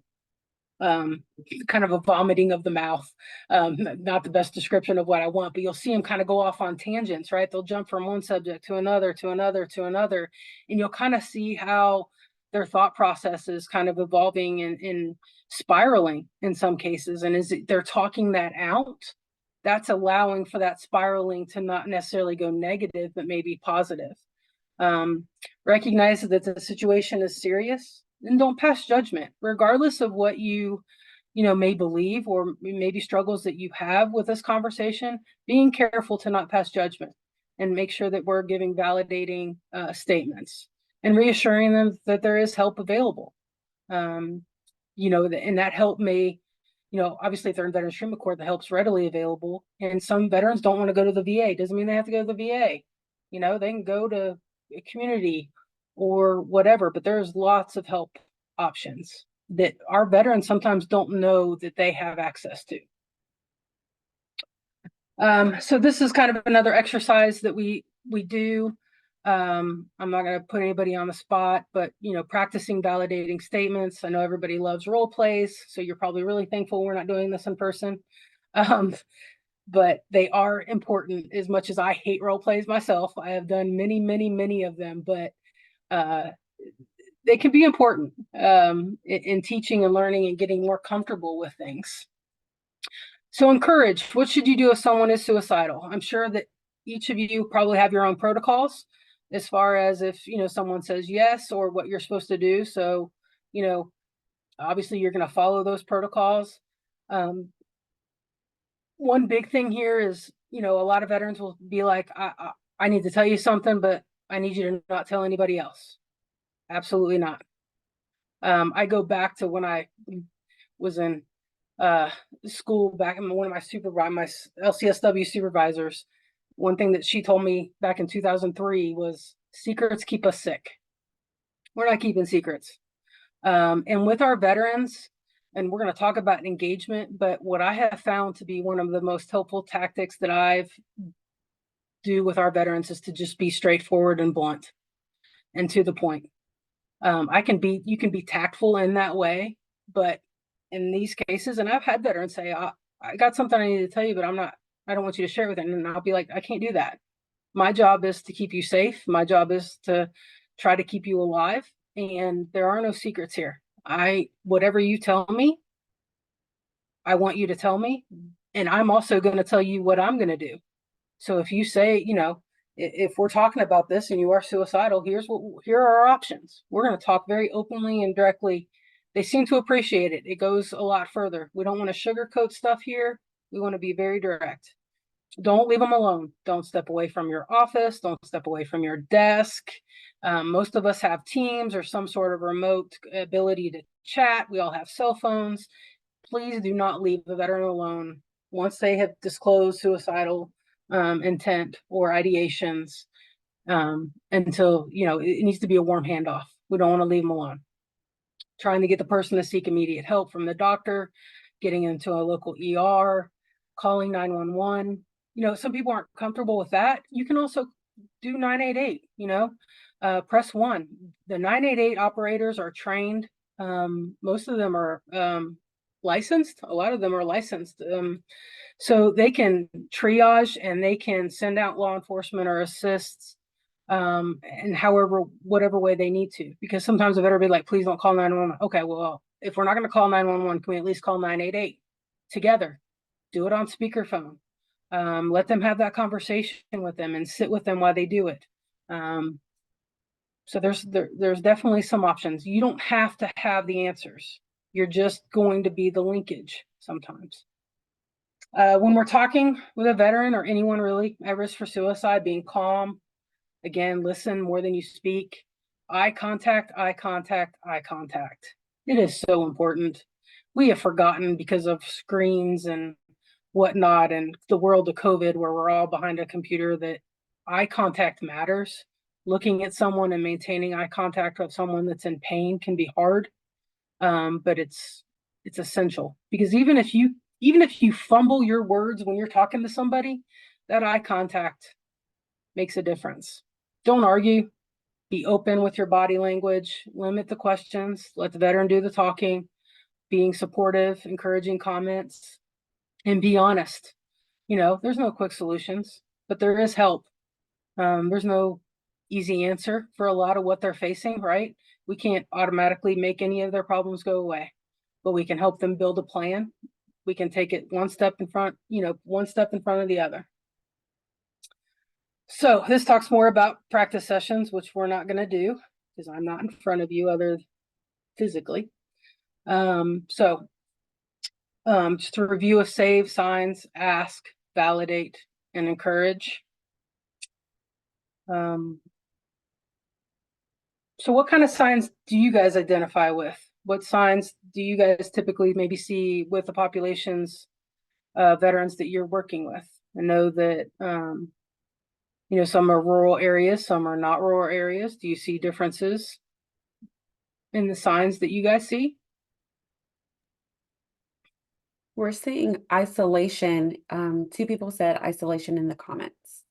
Kind of a vomiting of the mouth. Not the best description of what I want, but you'll see them kind of go off on tangents, right? They'll jump from one subject to another, to another, to another. And you'll kind of see how their thought process is kind of evolving and spiraling in some cases. And they're talking that out, that's allowing for that spiraling to not necessarily go negative, but maybe positive. Recognize that the situation is serious, and don't pass judgment, regardless of what you may believe, or maybe struggles that you have with this conversation. Being careful to not pass judgment, and make sure that we're giving validating statements and reassuring them that there is help available. And that help may, obviously if they're in Veterans Treatment Court, the help's readily available. And some veterans don't want to go to the VA. Doesn't mean they have to go to the VA. They can go to a community or whatever, but there's lots of help options that our veterans sometimes don't know that they have access to. So this is kind of another exercise that we do. I'm not going to put anybody on the spot, but practicing validating statements. I know everybody loves role plays, so you're probably really thankful we're not doing this in person. But they are important. As much as I hate role plays myself, I have done many of them, but they can be important in teaching and learning and getting more comfortable with things. So encourage. What should you do if someone is suicidal? I'm sure that each of you probably have your own protocols as far as if someone says yes, or what you're supposed to do. So obviously you're going to follow those protocols. One big thing here is a lot of veterans will be like, I need to tell you something, but I need you to not tell anybody else. Absolutely not. I go back to when I was in school, back in one of my LCSW supervisors. One thing that she told me back in 2003 was, secrets keep us sick. We're not keeping secrets. And with our veterans, and we're going to talk about engagement, but what I have found to be one of the most helpful tactics that I've do with our veterans is to just be straightforward and blunt and to the point. You can be tactful in that way, but in these cases, and I've had veterans say, I got something I need to tell you, but I don't want you to share it with them. And I'll be like, I can't do that. My job is to keep you safe. My job is to try to keep you alive. And there are no secrets here. Whatever you tell me, I want you to tell me. And I'm also going to tell you what I'm going to do. So if you say, if we're talking about this and you are suicidal, here are our options. We're going to talk very openly and directly. They seem to appreciate it. It goes a lot further. We don't want to sugarcoat stuff here. We want to be very direct. Don't leave them alone. Don't step away from your office. Don't step away from your desk. Most of us have Teams or some sort of remote ability to chat. We all have cell phones. Please do not leave the veteran alone once they have disclosed suicidal intent or ideations until, it needs to be a warm handoff. We don't want to leave them alone. Trying to get the person to seek immediate help from the doctor, getting into a local ER, calling 911. some people aren't comfortable with that. You can also do 988, press 1. The 988 operators are trained. Most of them are licensed. A lot of them are licensed. So they can triage and they can send out law enforcement or assists and whatever way they need to. Because sometimes it better be like, please don't call 911. Okay, well, if we're not going to call 911, can we at least call 988 together? Do it on speakerphone. Let them have that conversation with them and sit with them while they do it. So there's definitely some options. You don't have to have the answers. You're just going to be the linkage sometimes. When we're talking with a veteran or anyone really at risk for suicide, being calm, again, listen more than you speak. Eye contact, eye contact, eye contact. It is so important. We have forgotten because of screens and whatnot and the world of COVID where we're all behind a computer that eye contact matters. Looking at someone and maintaining eye contact with someone that's in pain can be hard, but it's essential, because even if you fumble your words when you're talking to somebody, that eye contact makes a difference. Don't argue. Be open with your body language. Limit the questions. Let the veteran do the talking. Being supportive, encouraging comments, and be honest. There's no quick solutions, but there is help. There's no easy answer for a lot of what they're facing, right? We can't automatically make any of their problems go away, but we can help them build a plan. We can take it one step in front of the other. So this talks more about practice sessions, which we're not going to do because I'm not in front of you other physically. Just a review of S.A.V.E signs: ask, validate, and encourage. So what kind of signs do you guys identify with? What signs do you guys typically maybe see with the populations, veterans that you're working with? I know that, some are rural areas, some are not rural areas. Do you see differences in the signs that you guys see? We're seeing isolation. 2 people said isolation in the comments.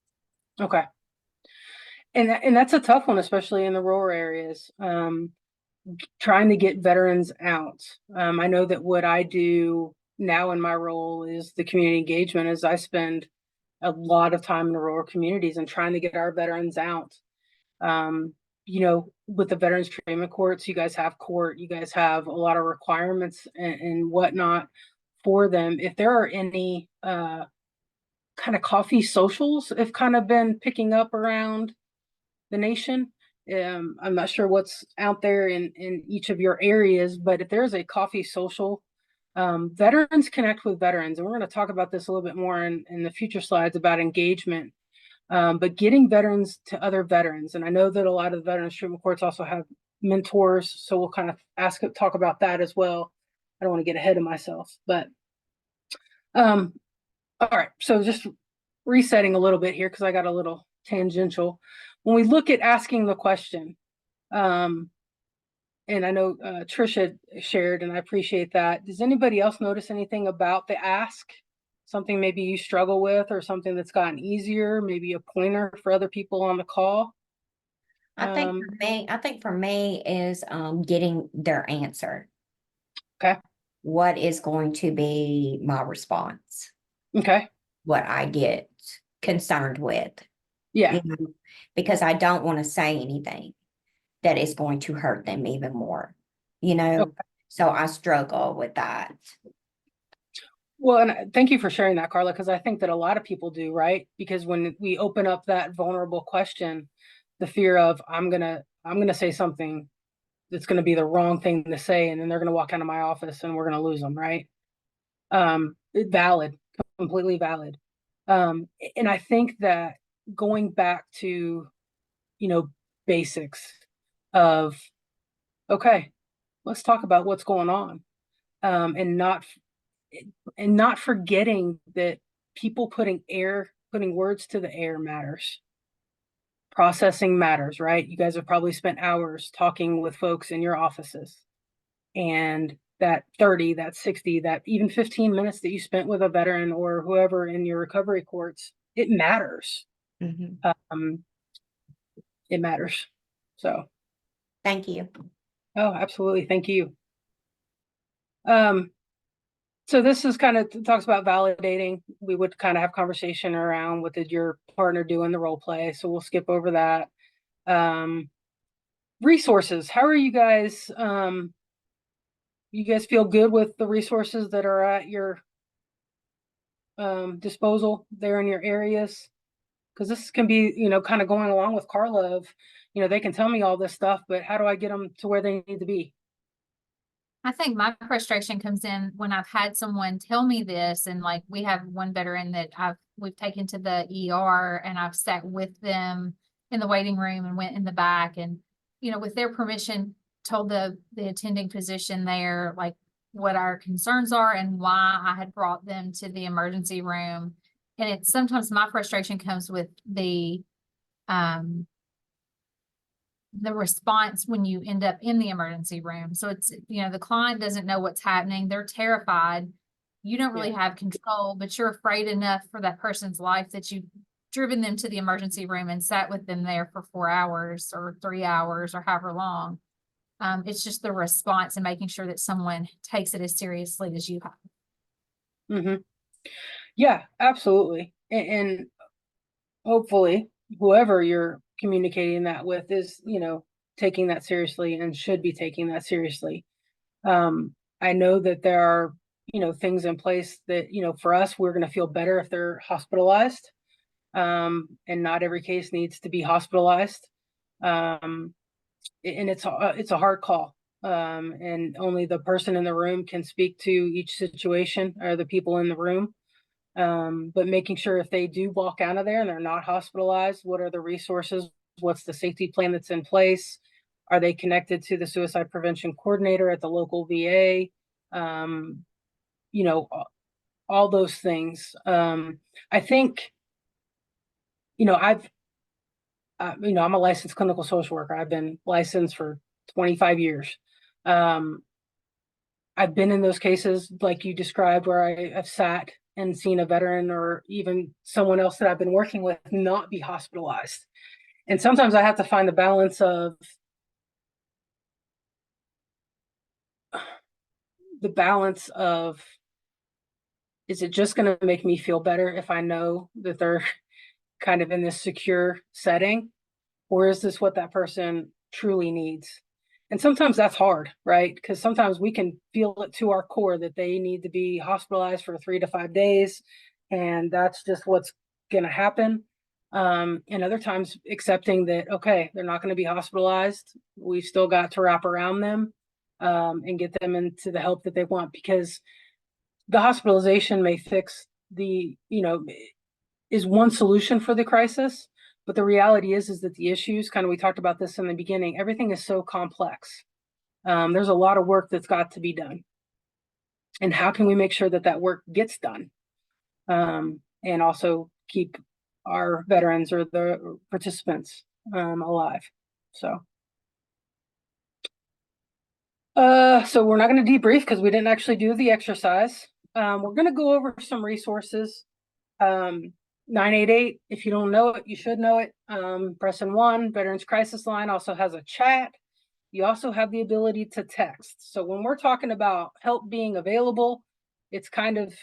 Okay. And that's a tough one, especially in the rural areas. Trying to get veterans out. I know that what I do now in my role is the community engagement, as I spend a lot of time in the rural communities and trying to get our veterans out. With the veterans treatment courts, you guys have court, you guys have a lot of requirements and whatnot for them. If there are any kind of coffee socials have kind of been picking up around the nation. I'm not sure what's out there in each of your areas, but if there's a coffee social, veterans connect with veterans. And we're going to talk about this a little bit more in the future slides about engagement, but getting veterans to other veterans. And I know that a lot of the veterans treatment courts also have mentors. So we'll kind of talk about that as well. I don't want to get ahead of myself, but all right. So just resetting a little bit here because I got a little tangential. When we look at asking the question, and I know Trisha shared, and I appreciate that. Does anybody else notice anything about the ask? Something maybe you struggle with, or something that's gotten easier, maybe a pointer for other people on the call? I think for me is getting their answer. Okay. What is going to be my response? Okay. What I get concerned with. Yeah. Because I don't want to say anything that is going to hurt them even more, Okay. So I struggle with that. Well, and thank you for sharing that, Carla, because I think that a lot of people do, right? Because when we open up that vulnerable question, the fear of I'm gonna say something that's gonna be the wrong thing to say, and then they're gonna walk out of my office and we're gonna lose them, right? Valid, completely valid. And I think that going back to, basics of, okay, let's talk about what's going on, and not forgetting that people putting words to the air matters. Processing matters, right? You guys have probably spent hours talking with folks in your offices, and that 30, that 60, that even 15 minutes that you spent with a veteran or whoever in your recovery courts, it matters. It matters. So, Thank you. oh, absolutely. Thank you. So this is kind of talks about validating. We would kind of have conversation around what did your partner do in the role play. So we'll skip over that. Resources. How are you guys? You guys feel good with the resources that are at your disposal there in your areas? Because this can be, kind of going along with Carla of, they can tell me all this stuff, but how do I get them to where they need to be? I think my frustration comes in when I've had someone tell me this, and like we have one veteran that we've taken to the ER, and I've sat with them in the waiting room and went in the back and, with their permission, told the attending physician there, like what our concerns are and why I had brought them to the emergency room. And it's sometimes my frustration comes with the response when you end up in the emergency room. So it's, the client doesn't know what's happening. They're terrified. You don't really have control, but you're afraid enough for that person's life that you've driven them to the emergency room and sat with them there for 4 hours or 3 hours or however long. It's just the response and making sure that someone takes it as seriously as you have. Yeah, absolutely. And hopefully whoever you're communicating that with is, taking that seriously and should be taking that seriously. I know that there are, things in place that, for us, we're going to feel better if they're hospitalized. And not every case needs to be hospitalized. And it's a hard call. And only the person in the room can speak to each situation or the people in the room. But making sure if they do walk out of there and they're not hospitalized, what are the resources? What's the safety plan that's in place? Are they connected to the suicide prevention coordinator at the local VA? All those things. I think, I'm a licensed clinical social worker. I've been licensed for 25 years. I've been in those cases like you described where I've sat and seen a veteran or even someone else that I've been working with not be hospitalized. And sometimes I have to find the balance of is it just going to make me feel better if I know that they're kind of in this secure setting, or is this what that person truly needs? And sometimes that's hard, right? Because sometimes we can feel it to our core that they need to be hospitalized for 3 to 5 days, and that's just what's going to happen. And other times accepting that, okay, they're not going to be hospitalized. We've still got to wrap around them and get them into the help that they want, because the hospitalization may fix is one solution for the crisis. But the reality is that the issues, kind of, we talked about this in the beginning, everything is so complex. There's a lot of work that's got to be done. And how can we make sure that that work gets done? And also keep our veterans or the participants alive. So we're not going to debrief because we didn't actually do the exercise. We're going to go over some resources. 988, if you don't know it, you should know it. Press in 1, Veterans Crisis Line also has a chat. You also have the ability to text. So when we're talking about help being available, it's kind of,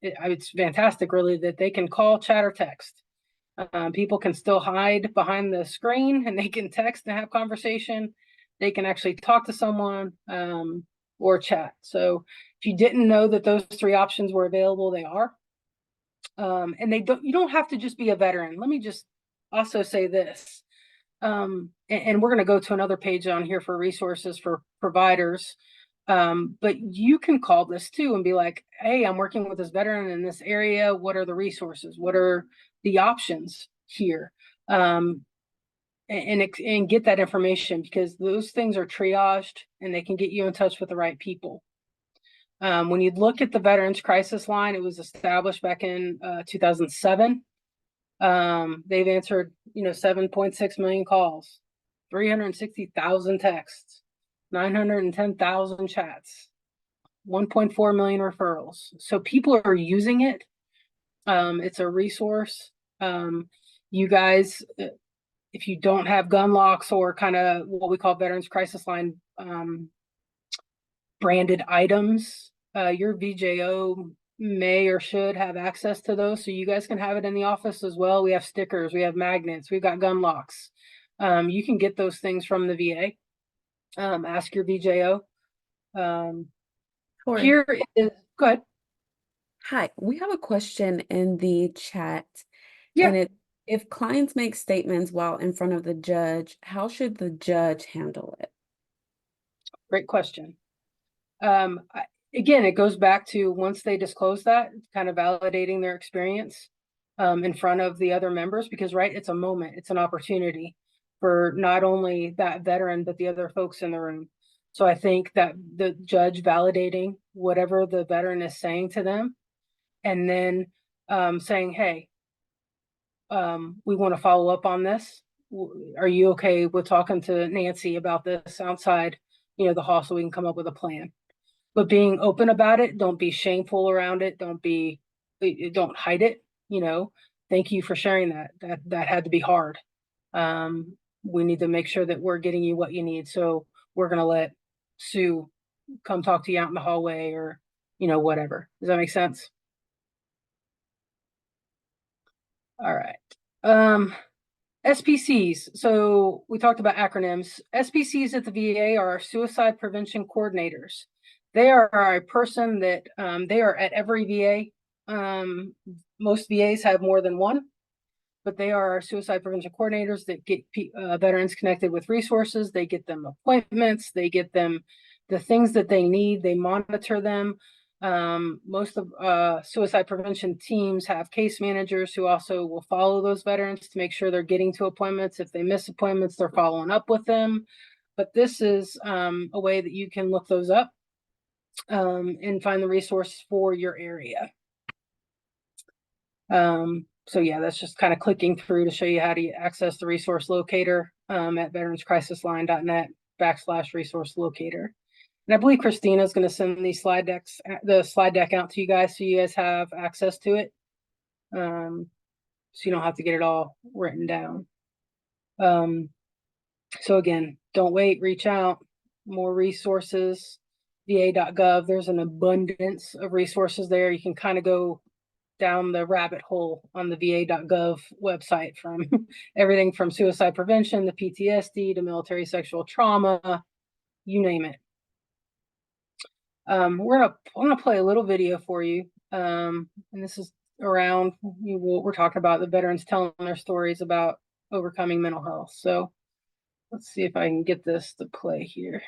it's fantastic really that they can call, chat, or text. People can still hide behind the screen and they can text and have conversation. They can actually talk to someone or chat. So if you didn't know that those 3 options were available, they are. And you don't have to just be a veteran. Let me just also say this. And we're going to go to another page on here for resources for providers. But you can call this too and be like, hey, I'm working with this veteran in this area. What are the resources? What are the options here? And get that information, because those things are triaged and they can get you in touch with the right people. When you look at the Veterans Crisis Line, it was established back in 2007. They've answered, 7.6 million calls, 360,000 texts. 910,000 chats, 1.4 million referrals. So people are using it. It's a resource. You guys, if you don't have gun locks or kind of what we call Veterans Crisis Line branded items, your VJO may or should have access to those, so you guys can have it in the office as well. We have stickers, we have magnets, we've got gun locks. You can get those things from the VA. Ask your VJO. Torrie, Here is, go ahead. hi, we have a question in the chat. Yeah. And if clients make statements while in front of the judge, how should the judge handle it? Great question. Again, it goes back to once they disclose that, kind of validating their experience in front of the other members, because right, it's a moment, it's an opportunity for not only that veteran, but the other folks in the room. So I think that the judge validating whatever the veteran is saying to them, and then saying, hey, we want to follow up on this. Are you okay with talking to Nancy about this outside, the hall, so we can come up with a plan? But being open about it, don't be shameful around it. Don't hide it. Thank you for sharing that. That had to be hard. We need to make sure that we're getting you what you need. So we're going to let Sue come talk to you out in the hallway or, whatever. Does that make sense? All right. SPCs. So we talked about acronyms. SPCs at the VA are suicide prevention coordinators. They are a person that they are at every VA. Most VAs have more than one, but they are our suicide prevention coordinators that get veterans connected with resources. They get them appointments. They get them the things that they need. They monitor them. Most of suicide prevention teams have case managers who also will follow those veterans to make sure they're getting to appointments. If they miss appointments, they're following up with them. But this is a way that you can look those up and find the resource for your area. So yeah, that's just kind of clicking through to show you how to access the resource locator at veteranscrisisline.net/resource locator. And I believe Christina is going to send these the slide deck out to you guys so you guys have access to it. So you don't have to get it all written down. So again, don't wait, reach out, more resources, va.gov. There's an abundance of resources there. You can kind of go down the rabbit hole on the va.gov website from everything from suicide prevention to PTSD to military sexual trauma, you name it. I'm gonna play a little video for you, and this is around what we're talking about, the veterans telling their stories about overcoming mental health. So let's see if I can get this to play here.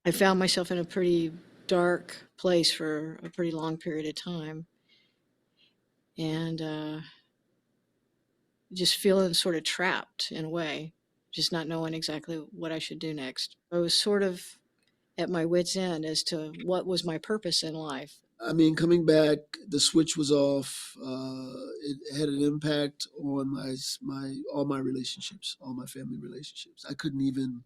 I found myself in a pretty dark place for a pretty long period of time. And just feeling sort of trapped in a way, just not knowing exactly what I should do next. I was sort of at my wit's end as to what was my purpose in life. I mean, coming back, the switch was off. It had an impact on all my relationships, all my family relationships. I couldn't even.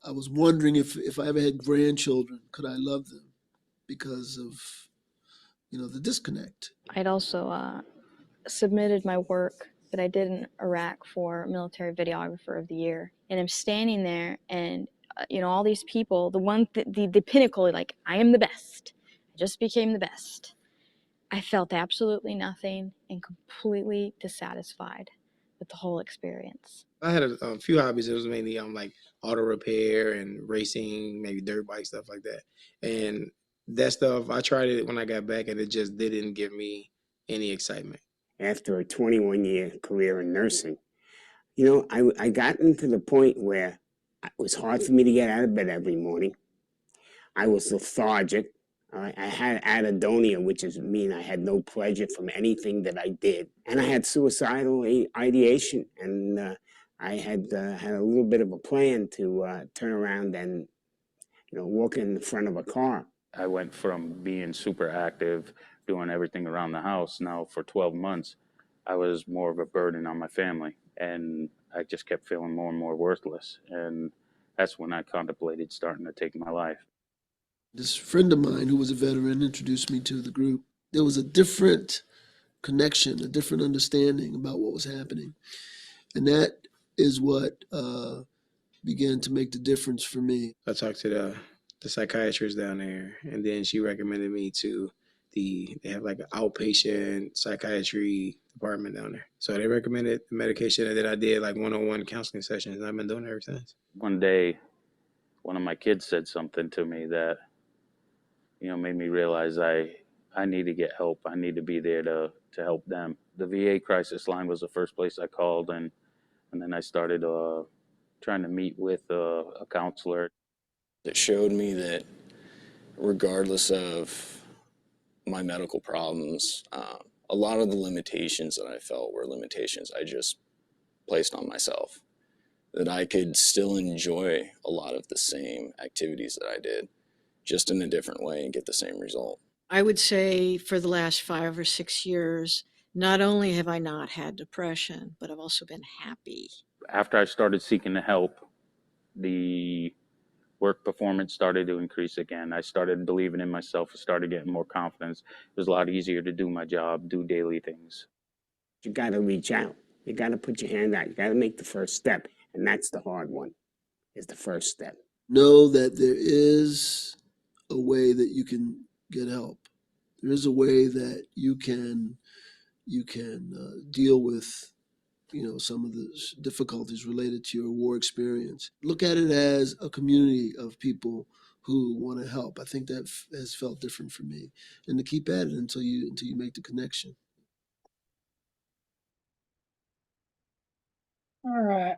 I was wondering if I ever had grandchildren, could I love them because of the disconnect. I'd also submitted my work that I did in Iraq for Military Videographer of the Year, and I'm standing there and all these people, the pinnacle, like, I am the best. I just became the best. I felt absolutely nothing and completely dissatisfied with the whole experience. I had a few hobbies. It was mainly like auto repair and racing, maybe dirt bike, stuff like that. And that stuff, I tried it when I got back, and it just didn't give me any excitement. After a 21-year career in nursing, I got into the point where it was hard for me to get out of bed every morning. I was lethargic. I had anhedonia, which is mean I had no pleasure from anything that I did, and I had suicidal ideation, and I had had a little bit of a plan to turn around and walk in the front of a car. I went from being super active, doing everything around the house. Now for 12 months, I was more of a burden on my family, and I just kept feeling more and more worthless. And that's when I contemplated starting to take my life. This friend of mine who was a veteran introduced me to the group. There was a different connection, a different understanding about what was happening. And that is what began to make the difference for me. I talked to the psychiatrist down there, and then she recommended me to they have like an outpatient psychiatry department down there. So they recommended the medication, and then I did like one-on-one counseling sessions, and I've been doing it ever since. One day, one of my kids said something to me that, made me realize I need to get help. I need to be there to help them. The VA crisis line was the first place I called, and then I started trying to meet with a counselor. It showed me that regardless of my medical problems, a lot of the limitations that I felt were limitations I just placed on myself. That I could still enjoy a lot of the same activities that I did, just in a different way, and get the same result. I would say for the last 5 or 6 years, not only have I not had depression, but I've also been happy. After I started seeking the help, the work performance started to increase again. I started believing in myself. I started getting more confidence. It was a lot easier to do my job, do daily things. You got to reach out. You got to put your hand out. You got to make the first step. And that's the hard one, is the first step. Know that there is a way that you can get help. There is a way that you can deal with some of the difficulties related to your war experience. Look at it as a community of people who want to help. I think that has felt different for me, and to keep at it until you make the connection. All right.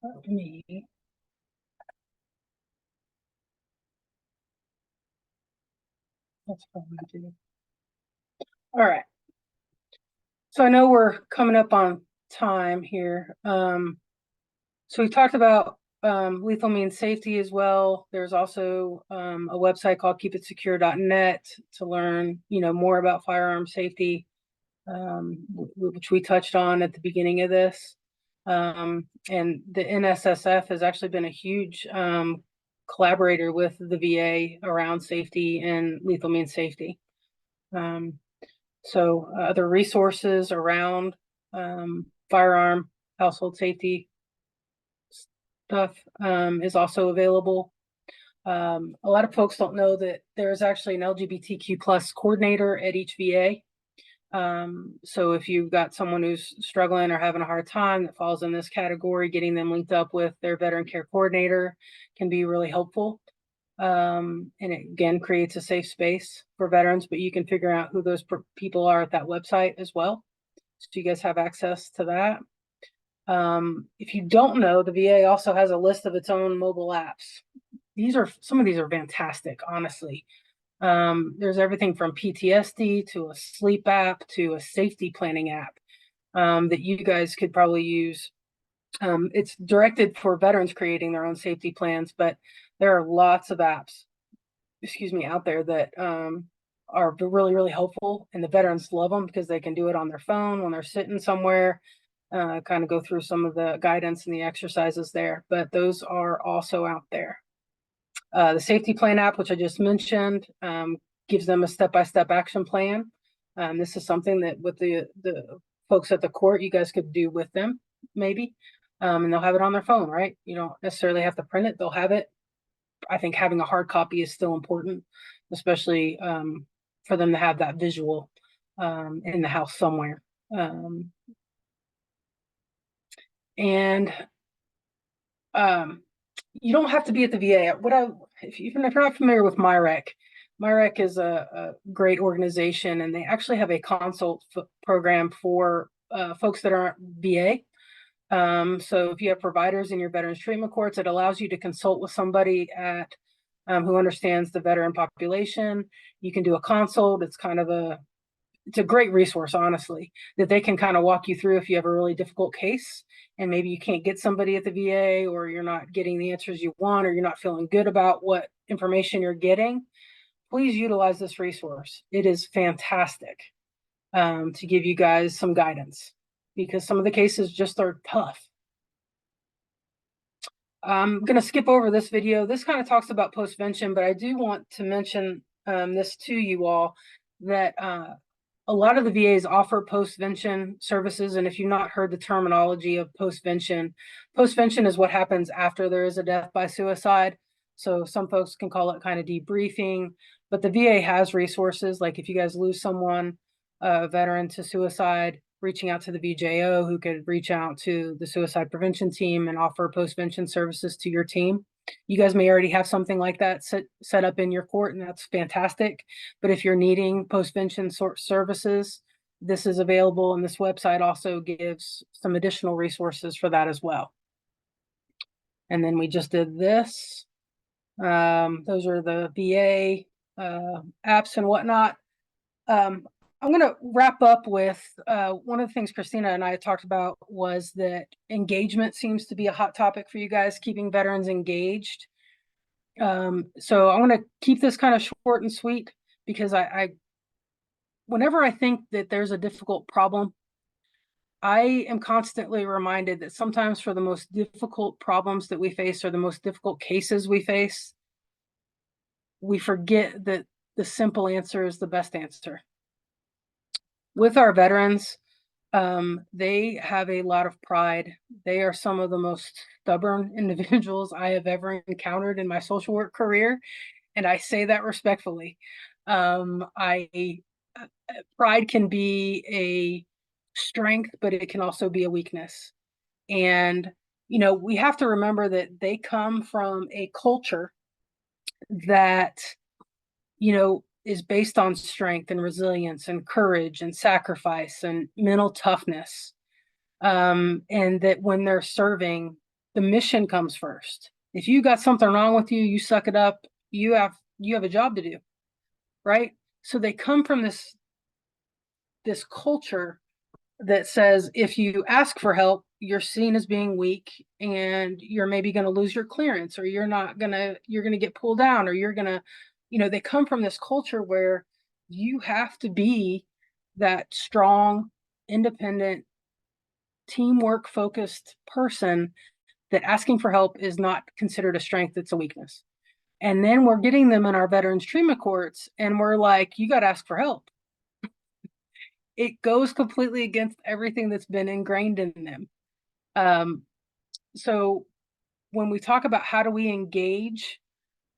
Let me. That's probably good. All right. So I know we're coming up on time here. So we talked about lethal means safety as well. There's also a website called keepitsecure.net to learn, more about firearm safety, which we touched on at the beginning of this. And the NSSF has actually been a huge collaborator with the VA around safety and lethal means safety. So other resources around firearm household safety stuff is also available. A lot of folks don't know that there's actually an LGBTQ plus coordinator at each VA. So if you've got someone who's struggling or having a hard time that falls in this category, getting them linked up with their veteran care coordinator can be really helpful. And it again creates a safe space for veterans, but you can figure out who those people are at that website as well. So you guys have access to that. If you don't know, the VA also has a list of its own mobile apps. Some of these are fantastic, honestly. There's everything from PTSD to a sleep app to a safety planning app that you guys could probably use. It's directed for veterans creating their own safety plans, but there are lots of apps, out there that are really, really helpful, and the veterans love them because they can do it on their phone when they're sitting somewhere, kind of go through some of the guidance and the exercises there, but those are also out there. The safety plan app, which I just mentioned, gives them a step-by-step action plan. This is something that with the folks at the court, you guys could do with them, maybe, and they'll have it on their phone, right? You don't necessarily have to print it. They'll have it. I think having a hard copy is still important, especially for them to have that visual in the house somewhere. You don't have to be at the VA. If you're not familiar with MyRec is a great organization, and they actually have a consult program for folks that aren't VA. So if you have providers in your veterans treatment courts, it allows you to consult with somebody at who understands the veteran population. You can do a consult. It's a great resource, honestly, that they can kind of walk you through if you have a really difficult case and maybe you can't get somebody at the VA, or you're not getting the answers you want, or you're not feeling good about what information you're getting. Please utilize this resource. It is fantastic to give you guys some guidance, because some of the cases just are tough. I'm going to skip over this video. This kind of talks about postvention, but I do want to mention this to you all, that a lot of the VAs offer postvention services. And if you've not heard the terminology of postvention is what happens after there is a death by suicide. So some folks can call it kind of debriefing, but the VA has resources. Like if you guys lose someone, a veteran to suicide, reaching out to the VJO, who could reach out to the suicide prevention team and offer postvention services to your team. You guys may already have something like that set up in your court, and that's fantastic. But if you're needing postvention services, this is available, and this website also gives some additional resources for that as well. And then we just did this. Those are the VA apps and whatnot. I'm going to wrap up with one of the things Christina and I talked about was that engagement seems to be a hot topic for you guys, keeping veterans engaged. So I'm going to keep this kind of short and sweet, because whenever I think that there's a difficult problem, I am constantly reminded that sometimes for the most difficult problems that we face, or the most difficult cases we face, we forget that the simple answer is the best answer. With our veterans, they have a lot of pride. They are some of the most stubborn individuals I have ever encountered in my social work career, and I say that respectfully. Pride can be a strength, but it can also be a weakness. And, we have to remember that they come from a culture that, is based on strength and resilience and courage and sacrifice and mental toughness. And that when they're serving, the mission comes first. If you got something wrong with you, you suck it up. You have a job to do, right? So they come from this culture that says if you ask for help, you're seen as being weak, and you're maybe going to lose your clearance, or you're going to get pulled down, or you're going to, they come from this culture where you have to be that strong, independent, teamwork focused person, that asking for help is not considered a strength, it's a weakness. And then we're getting them in our veterans treatment courts, and we're like, you got to ask for help. It goes completely against everything that's been ingrained in them. So when we talk about how do we engage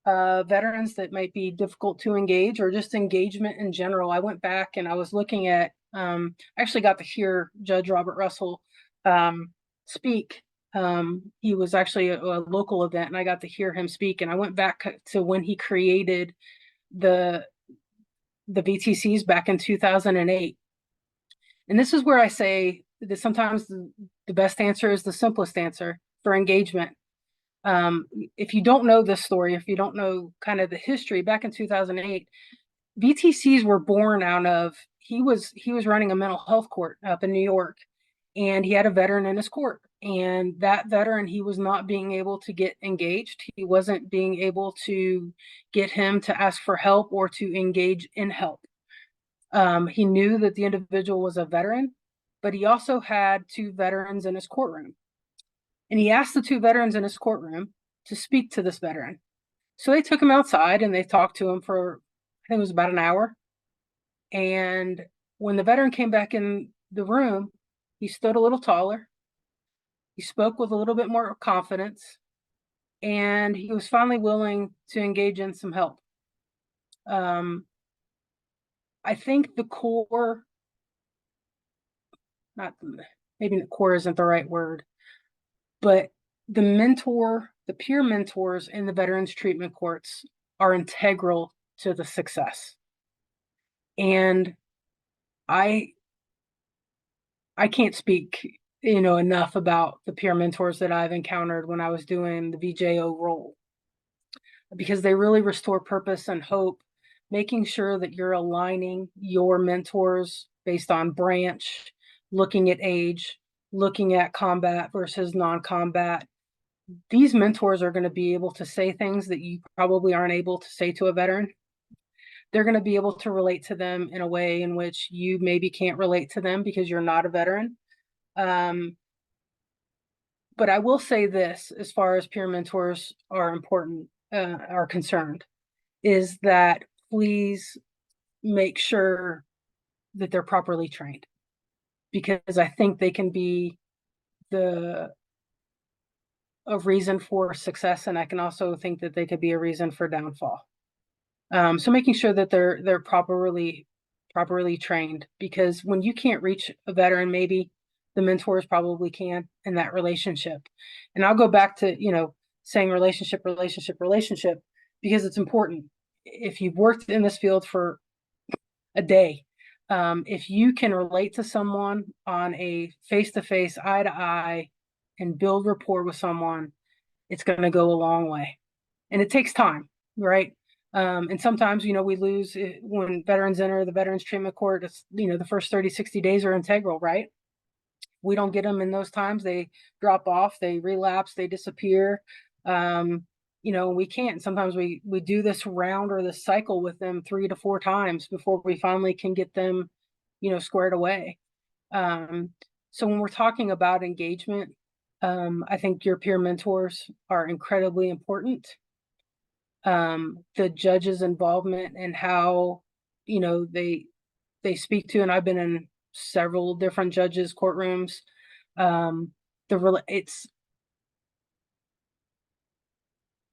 veterans that might be difficult to engage, or just engagement in general, I went back and I was looking at, I actually got to hear Judge Robert Russell speak. He was actually a local event, and I got to hear him speak, and I went back to when he created the VTCs back in 2008. And this is where I say that sometimes the best answer is the simplest answer for engagement. If you don't know this story, if you don't know kind of the history, back in 2008, VTCs were born out of, he was running a mental health court up in New York, and he had a veteran in his court. And that veteran, he was not being able to get engaged. He wasn't being able to get him to ask for help or to engage in help. He knew that the individual was a veteran, but he also had two veterans in his courtroom. And he asked the two veterans in his courtroom to speak to this veteran. So they took him outside and they talked to him for, I think it was about an hour. And when the veteran came back in the room, he stood a little taller. He spoke with a little bit more confidence, and he was finally willing to engage in some help. I think the core, maybe the core isn't the right word, but the peer mentors in the veterans treatment courts are integral to the success. And I can't speak enough about the peer mentors that I've encountered when I was doing the VJO role, because they really restore purpose and hope, making sure that you're aligning your mentors based on branch, looking at age, looking at combat versus non-combat. These mentors are going to be able to say things that you probably aren't able to say to a veteran. They're going to be able to relate to them in a way in which you maybe can't relate to them because you're not a veteran. But I will say this, as far as peer mentors are concerned, is that please make sure that they're properly trained, because I think they can be a reason for success, and I can also think that they could be a reason for downfall. So making sure that they're properly trained, because when you can't reach a veteran, maybe the mentors probably can in that relationship. And I'll go back to, saying relationship, because it's important. If you've worked in this field for a day, if you can relate to someone on a face-to-face, eye-to-eye, and build rapport with someone, it's going to go a long way. And it takes time, right? And sometimes, we lose when veterans enter the Veterans Treatment Court. It's, the first 30, 60 days are integral, right? We don't get them in those times. They drop off, they relapse, they disappear. We can't. Sometimes we do this round or this cycle with them 3 to 4 times before we finally can get them, squared away. So when we're talking about engagement, I think your peer mentors are incredibly important. The judge's involvement and how, they speak to, and I've been in several different judges' courtrooms.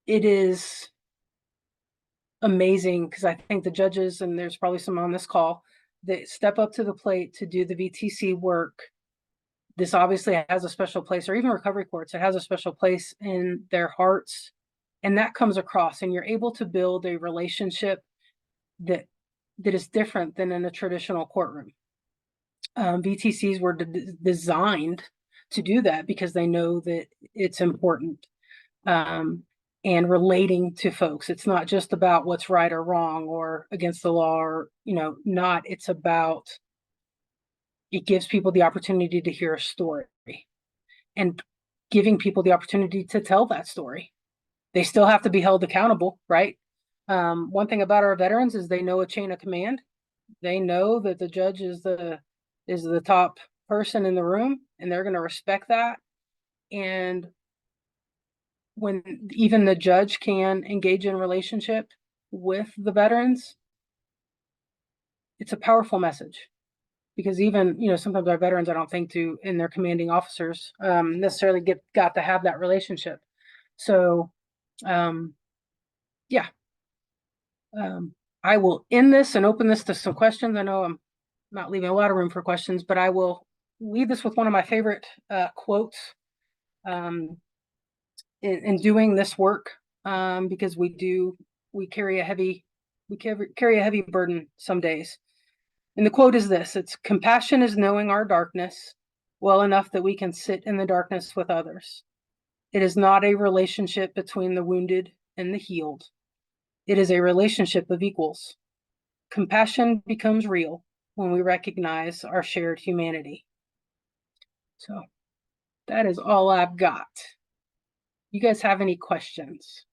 It is amazing, because I think the judges, and there's probably some on this call, that step up to the plate to do the VTC work. This obviously has a special place, or even recovery courts, it has a special place in their hearts. And that comes across, and you're able to build a relationship that is different than in a traditional courtroom. VTCs were designed to do that because they know that it's important. And relating to folks, it's not just about what's right or wrong or against the law, or not. It's about, it gives people the opportunity to hear a story, and giving people the opportunity to tell that story. They still have to be held accountable, right? One thing about our veterans is they know a chain of command. They know that the judge is the top person in the room, and they're going to respect that. And when even the judge can engage in relationship with the veterans, it's a powerful message, because even, sometimes our veterans, I don't think in their commanding officers necessarily got to have that relationship. So, yeah. I will end this and open this to some questions. I know I'm not leaving a lot of room for questions, but I will leave this with one of my favorite quotes in doing this work, because we carry a heavy burden some days. And the quote is this: it's compassion is knowing our darkness well enough that we can sit in the darkness with others. It is not a relationship between the wounded and the healed. It is a relationship of equals. Compassion becomes real when we recognize our shared humanity. So that is all I've got. You guys have any questions?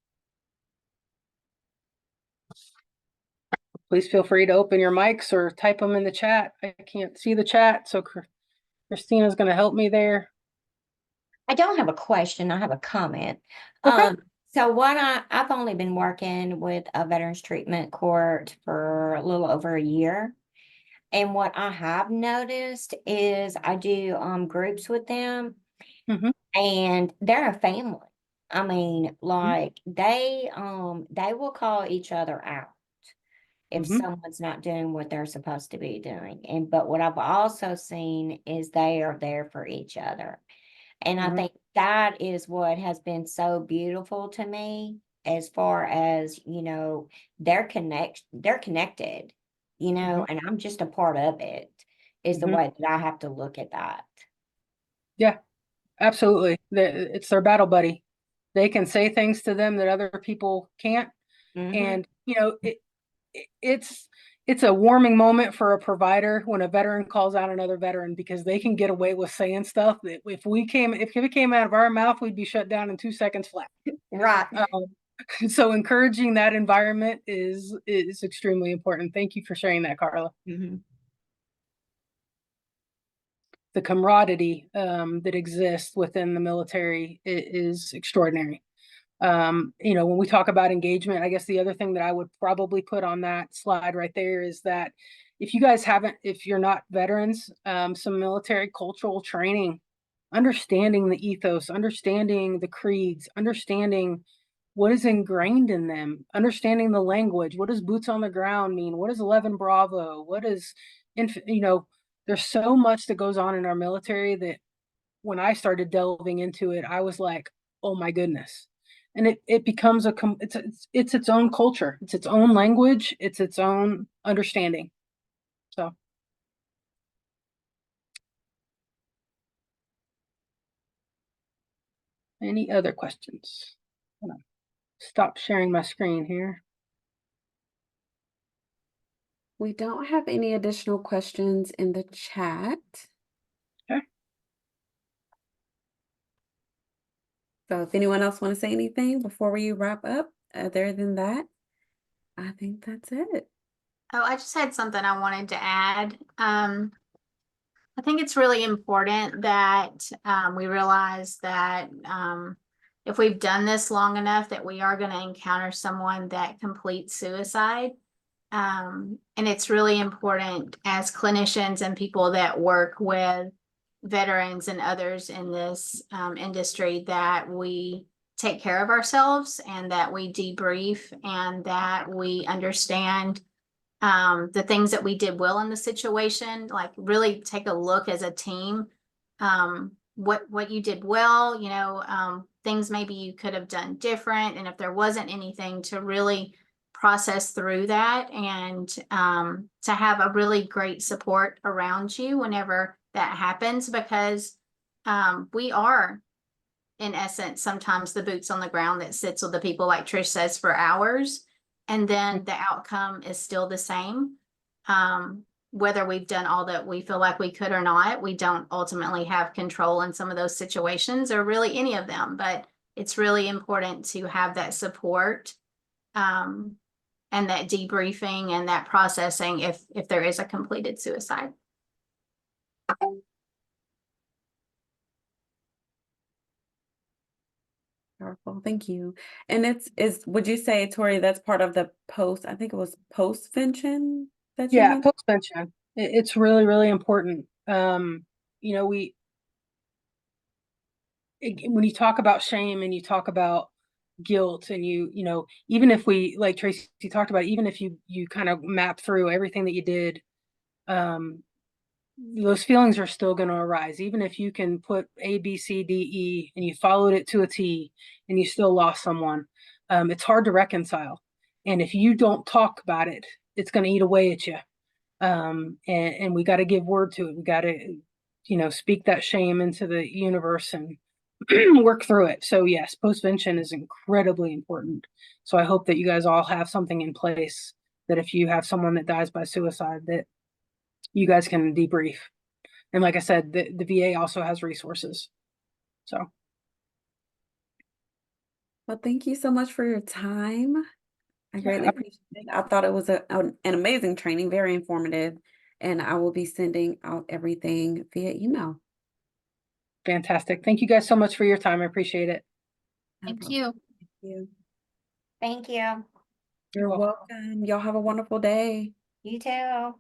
Please feel free to open your mics or type them in the chat. I can't see the chat, so Christina's going to help me there. I don't have a question. I have a comment. Okay. So I've only been working with a veterans treatment court for a little over a year. And what I have noticed is I do groups with them, and they're a family. I mean, like they will call each other out if someone's not doing what they're supposed to be doing. But what I've also seen is they are there for each other. And I think that is what has been so beautiful to me, as far as, they're connected, and I'm just a part of it, is the way that I have to look at that. Yeah, absolutely. It's their battle buddy. They can say things to them that other people can't. Mhm. And, you know, it's a warming moment for a provider when a veteran calls out another veteran, because they can get away with saying stuff that if it came out of our mouth, we'd be shut down in 2 seconds flat. Right. So encouraging that environment is extremely important. Thank you for sharing that, Carla. Mhm. The camaraderie that exists within the military is extraordinary. You know, when we talk about engagement, I guess the other thing that I would probably put on that slide right there is that if you guys haven't, if you're not veterans, some military cultural training, understanding the ethos, understanding the creeds, understanding what is ingrained in them, understanding the language. What does boots on the ground mean? What is 11 Bravo? What is, you know, there's so much that goes on in our military that when I started delving into it, I was like, oh my goodness. And it becomes it's its own culture. It's its own language. It's its own understanding. So. Any other questions? I'm gonna stop sharing my screen here. We don't have any additional questions in the chat. Okay. So if anyone else want to say anything before we wrap up, other than that, I think that's it. Oh, I just had something I wanted to add. I think it's really important that we realize that if we've done this long enough, that we are going to encounter someone that completes suicide. And it's really important as clinicians and people that work with veterans and others in this industry that we take care of ourselves and that we debrief and that we understand the things that we did well in the situation, like really take a look as a team, what you did well, you know, things maybe you could have done different. And if there wasn't anything, to really process through that and to have a really great support around you whenever that happens, because we are, in essence, sometimes the boots on the ground that sits with the people, like Trish says, for hours, and then the outcome is still the same. Whether we've done all that we feel like we could or not, we don't ultimately have control in some of those situations, or really any of them, but it's really important to have that support and that debriefing and that processing if there is a completed suicide. Powerful. Thank you. And would you say, Tori, that's part of the post, I think it was postvention that you Yeah, mentioned? postvention. It's really, really important. You know, when you talk about shame and you talk about guilt, and you know, even if we, like Tracy talked about, even if you kind of map through everything that you did, those feelings are still going to arise. Even if you can put A, B, C, D, E, and you followed it to a T, and you still lost someone, it's hard to reconcile. And if you don't talk about it, it's going to eat away at you. And we got to give word to it. We got to, you know, speak that shame into the universe and work through it. So yes, postvention is incredibly important. So I hope that you guys all have something in place that if you have someone that dies by suicide, that you guys can debrief. And like I said, the VA also has resources. So. Well, thank you so much for your time. I greatly Yeah. appreciate it. I thought it was an amazing training, very informative, and I will be sending out everything via email. Fantastic. Thank you guys so much for your time. I appreciate it. Thank you. Thank you. Thank you. You're welcome. Y'all have a wonderful day. You too.